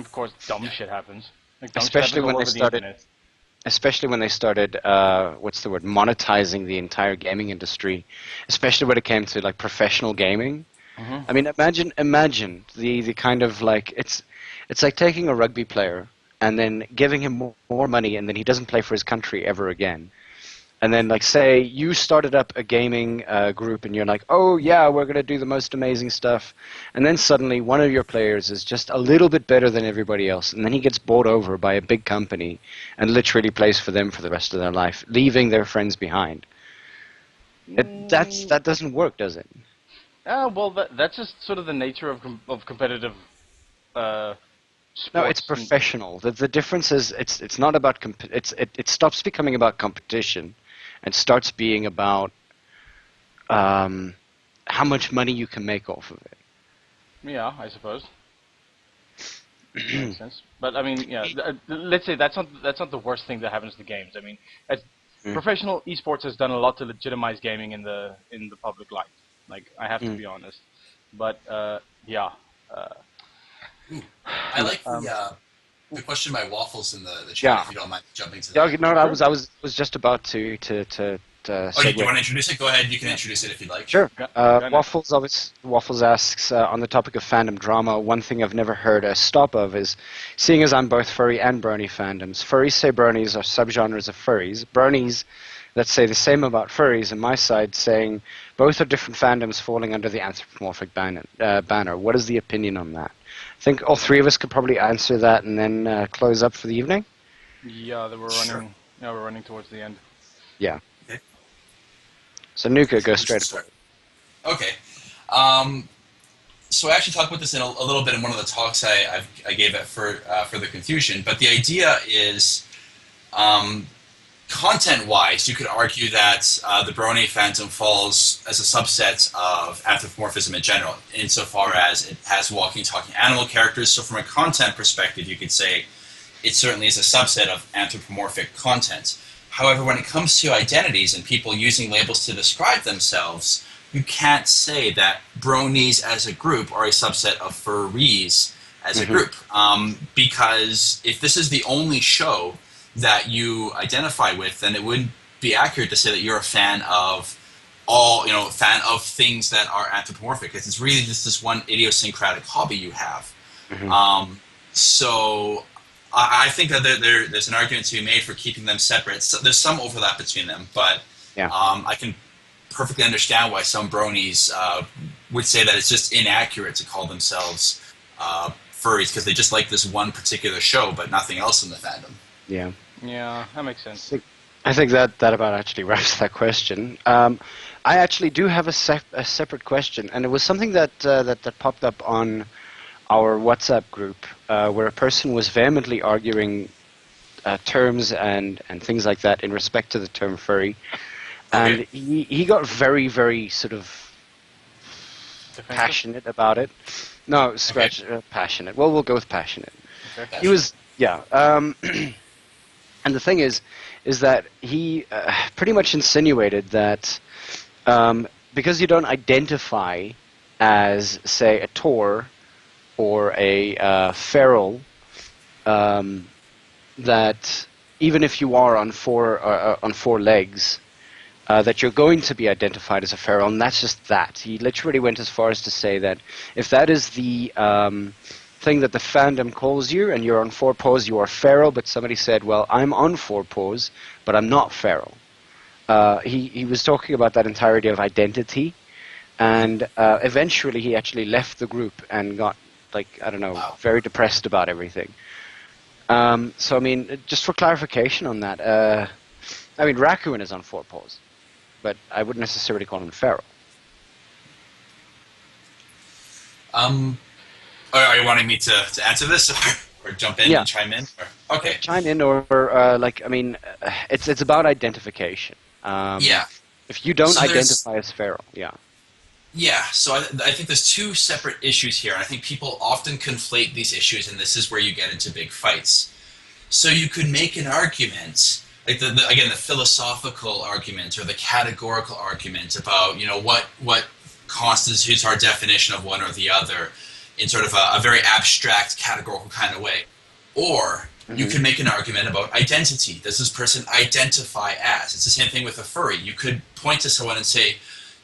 dumb shit happens. Like, especially when they started. Especially when they started, monetizing the entire gaming industry, especially when it came to like professional gaming. Mm-hmm. I mean, imagine the kind of like it's like taking a rugby player and then giving him more money, and then he doesn't play for his country ever again. And then, like, say you started up a gaming group, and you're like, oh, yeah, we're going to do the most amazing stuff. And then suddenly one of your players is just a little bit better than everybody else, and then he gets bought over by a big company and literally plays for them for the rest of their life, leaving their friends behind. That doesn't work, does it? Well, that's just sort of the nature of competitive sports. No, it's professional. The difference is it's not about it stops becoming about competition and starts being about how much money you can make off of it. Yeah, I suppose. Makes sense. But I mean, let's say that's not the worst thing that happens to games. I mean, professional esports has done a lot to legitimize gaming in the public light. Like, I have to be honest. But yeah. I like the question by Waffles in the chat. If you don't mind jumping to that. Yeah, no, I was just about to do you want to introduce it? Go ahead. You can introduce it if you'd like. Sure. Waffles asks, on the topic of fandom drama, one thing I've never heard a stop of is, seeing as I'm both furry and brony fandoms, furries say bronies are subgenres of furries. Bronies, let's say the same about furries, and my side saying both are different fandoms falling under the anthropomorphic banner. What is the opinion on that? I think all three of us could probably answer that and then close up for the evening. Yeah, we're running towards the end. Yeah. Okay. So Nuka, go straight. Start. Okay. So I actually talked about this in a little bit in one of the talks I gave at Further Confusion, but the idea is, content-wise, you could argue that the Brony fandom falls as a subset of anthropomorphism in general, insofar as it has walking, talking animal characters. So from a content perspective, you could say it certainly is a subset of anthropomorphic content. However, when it comes to identities and people using labels to describe themselves, you can't say that bronies as a group are a subset of furries as a group. Because if this is the only show that you identify with, then it wouldn't be accurate to say that you're a fan of fan of things that are anthropomorphic. Because it's really just this one idiosyncratic hobby you have. So I think that there's an argument to be made for keeping them separate. So there's some overlap between them, but I can perfectly understand why some bronies would say that it's just inaccurate to call themselves furries because they just like this one particular show, but nothing else in the fandom. Yeah. Yeah, that makes sense. I think that about actually wraps that question. I actually do have a separate question, and it was something that popped up on our WhatsApp group, where a person was vehemently arguing terms and things like that in respect to the term furry. And he got very, very sort of passionate about it. No, passionate. Well, we'll go with passionate. Okay. He was, and the thing is that he pretty much insinuated that because you don't identify as, say, a Tor or a feral, that even if you are on four legs, that you're going to be identified as a feral, and that's just that. He literally went as far as to say that if that is the thing that the fandom calls you, and you're on 4 paws, you are feral, but somebody said, well, I'm on 4 paws, but I'm not feral. He was talking about that entire idea of identity, and eventually he actually left the group and got, very depressed about everything. So, I mean, just for clarification on that, Raccoon is on 4 paws, but I wouldn't necessarily call him feral. Are you wanting me to answer this, or jump in and chime in? Or, okay. Chime in, it's about identification. If you don't identify as feral, Yeah, so I think there's 2 separate issues here, and I think people often conflate these issues, and this is where you get into big fights. So you could make an argument, like the philosophical argument or the categorical argument about what constitutes our definition of one or the other in sort of a very abstract categorical kind of way, or you could make an argument about identity. Does this person identify as? It's the same thing with a furry. You could point to someone and say,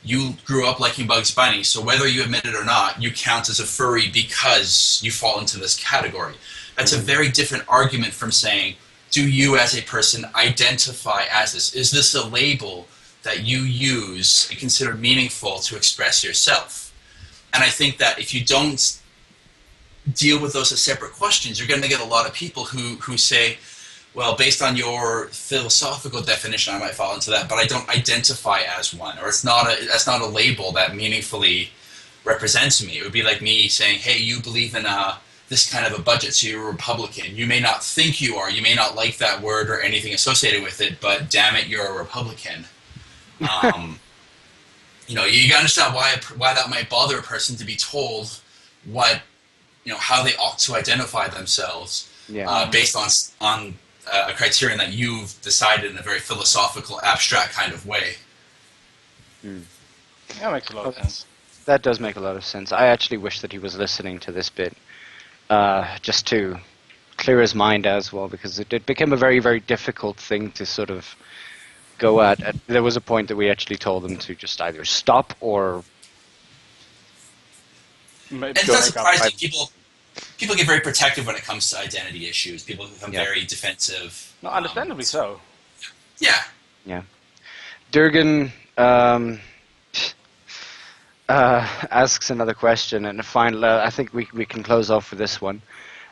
you grew up liking Bugs Bunny, so whether you admit it or not, you count as a furry because you fall into this category. That's a very different argument from saying, do you as a person identify as this? Is this a label that you use and consider meaningful to express yourself? And I think that if you don't deal with those as separate questions, you're going to get a lot of people who say, well, based on your philosophical definition, I might fall into that, but I don't identify as one, or that's not a label that meaningfully represents me. It would be like me saying, hey, you believe in this kind of a budget, so you're a Republican. You may not think you are, you may not like that word or anything associated with it, but damn it, you're a Republican. You gotta understand why that might bother a person to be told how they ought to identify themselves based on a criterion that you've decided in a very philosophical, abstract kind of way. That makes a lot of sense. That does make a lot of sense. I actually wish that he was listening to this bit, just to clear his mind as well, because it became a very, very difficult thing to sort of go at. There was a point that we actually told them to just either stop or... And it's not surprising. People get very protective when it comes to identity issues. People become very defensive. No, understandably so. Yeah. Yeah. Durgan asks another question, and I think we can close off with this one.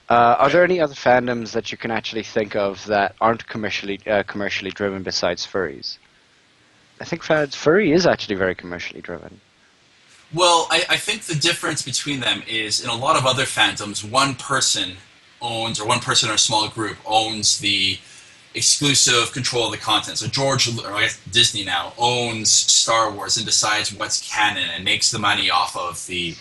Are there any other fandoms that you can actually think of that aren't commercially driven besides furries? I think furry is actually very commercially driven. Well, I think the difference between them is in a lot of other fandoms, one person owns, or one person or a small group owns the exclusive control of the content. So George, or I guess Disney now, owns Star Wars and decides what's canon and makes the money off of the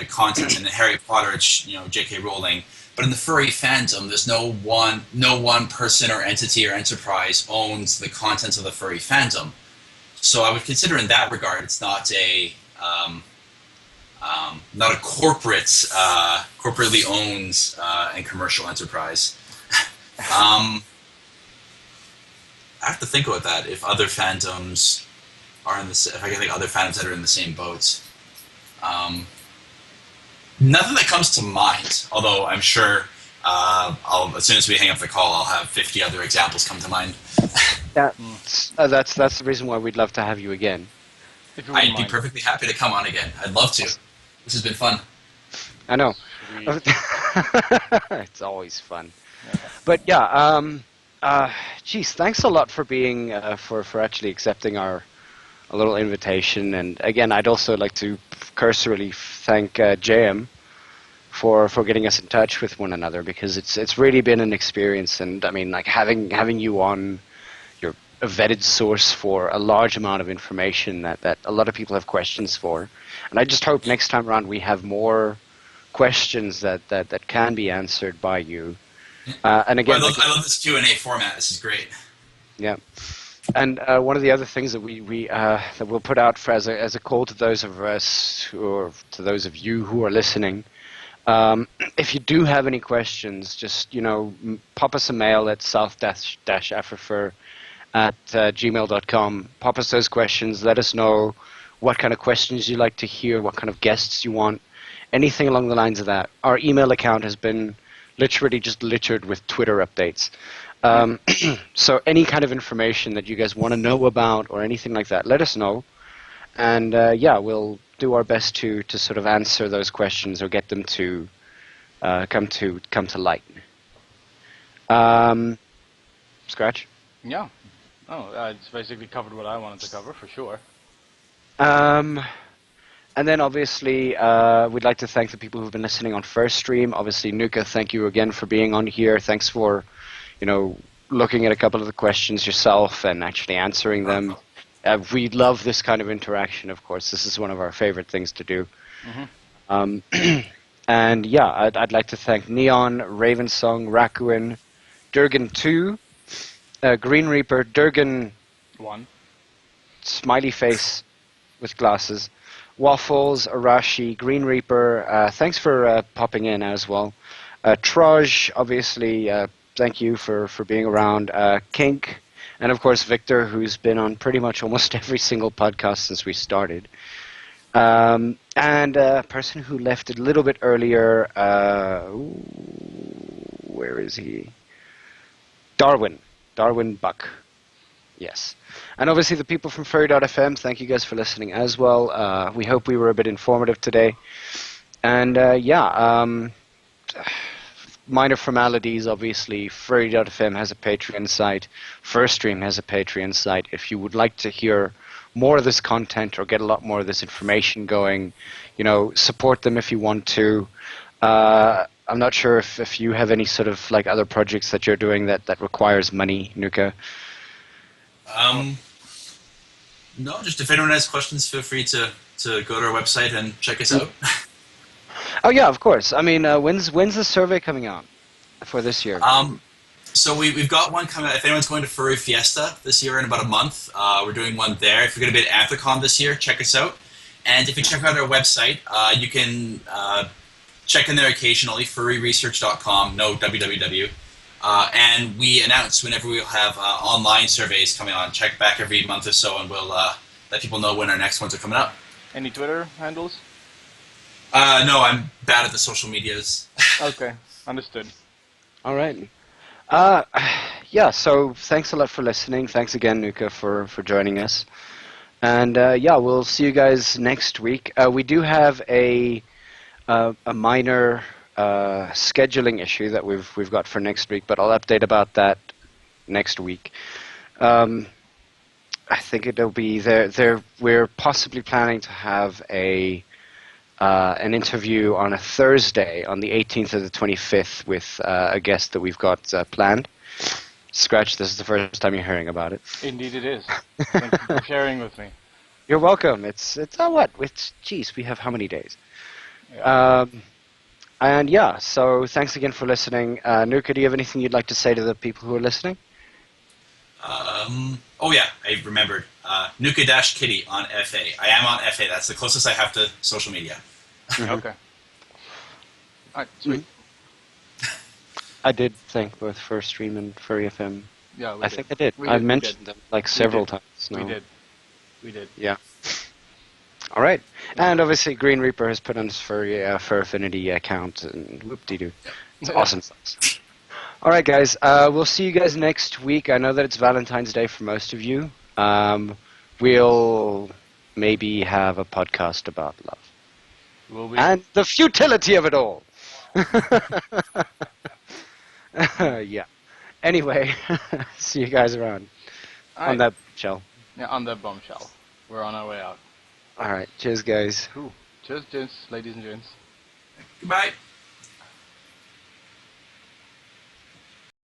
content. And in Harry Potter, it's J.K. Rowling. But in the furry fandom, there's no one person or entity or enterprise owns the contents of the furry fandom. So I would consider in that regard, it's not a corporately owned and commercial enterprise. I have to think about that. If other fandoms are if I can think other fandoms that are in the same boat. Nothing that comes to mind. Although I'm sure, as soon as we hang up the call, I'll have 50 other examples come to mind. That's the reason why we'd love to have you again. I'd be perfectly happy to come on again. I'd love to. This has been fun. I know. It's always fun. Yeah. But yeah, geez, thanks a lot for being for actually accepting our little invitation. And again, I'd also like to cursorily thank JM for getting us in touch with one another, because it's really been an experience. And I mean, like having you on, you're a vetted source for a large amount of information that a lot of people have questions for. And I just hope next time around we have more questions that can be answered by you. And again, I love this Q&A format. This is great. Yeah, and one of the other things that we that we'll put out as a call to those of us or to those of you who are listening, if you do have any questions, just pop us a mail at south-afrifur at gmail.com. Pop us those questions. Let us know what kind of questions you like to hear, what kind of guests you want, anything along the lines of that. Our email account has been literally just littered with Twitter updates. So any kind of information that you guys want to know about or anything like that, let us know. And we'll do our best to sort of answer those questions or get them to come to light. Scratch? Yeah. Oh, it's basically covered what I wanted to cover, for sure. And then obviously, we'd like to thank the people who've been listening on First Stream. Obviously, Nuka, thank you again for being on here. Thanks for, looking at a couple of the questions yourself and actually answering them. We love this kind of interaction, of course. This is one of our favorite things to do. Mm-hmm. And yeah, I'd like to thank Neon, Ravensong, Rakuin, Durgan2, Green Reaper, Durgan1, Smiley Face with glasses, Waffles, Arashi, Green Reaper, thanks for popping in as well. Troj, obviously, thank you for being around. Kink, and of course Victor, who's been on pretty much almost every single podcast since we started. And a person who left a little bit earlier, where is he? Darwin Buck. Yes. And obviously the people from furry.fm, thank you guys for listening as well. We hope we were a bit informative today. And minor formalities, obviously, furry.fm has a Patreon site. First Stream has a Patreon site. If you would like to hear more of this content or get a lot more of this information going, support them if you want to. I'm not sure if you have any sort of like other projects that you're doing that requires money, Nuka. No, just if anyone has questions, feel free to go to our website and check us out. Oh yeah, of course. I mean, when's the survey coming out for this year? So we've got one coming out. If anyone's going to Furry Fiesta this year in about a month, we're doing one there. If you're going to be at Anthrocon this year, check us out. And if you check out our website, you can check in there occasionally, furryresearch.com, no www. And we announce whenever we'll have online surveys coming on. Check back every month or so, and we'll let people know when our next ones are coming up. Any Twitter handles? No, I'm bad at the social medias. Okay, understood. All right. So thanks a lot for listening. Thanks again, Nuka, for joining us. And we'll see you guys next week. We do have a minor scheduling issue that we've got for next week, but I'll update about that next week. I think it'll be there. We're possibly planning to have an interview on a Thursday, on the 18th or the 25th, with a guest that we've got planned. Scratch, this is the first time you're hearing about it. Indeed, it is. Thank you for sharing with me. You're welcome. It's what? Geez, we have how many days? Yeah. And yeah, so thanks again for listening. Nuka, do you have anything you'd like to say to the people who are listening? Oh yeah, I remembered. Nuka-Kitty on FA. I am on FA. That's the closest I have to social media. Mm-hmm. Okay. All right, sweet. I did thank both First Stream and Furry FM. Yeah, I think I did. I mentioned them like several times. No. We did. Yeah. All right. And obviously, Green Reaper has put on his Fur Affinity account, and whoop-de-doo. It's awesome stuff. All right, guys. We'll see you guys next week. I know that it's Valentine's Day for most of you. We'll maybe have a podcast about love. Will we? And the futility of it all. Yeah. Anyway, see you guys around on that shell. Yeah, on that bombshell. We're on our way out. All right. Cheers, guys. Cool. Cheers, gents, ladies and gents. Goodbye.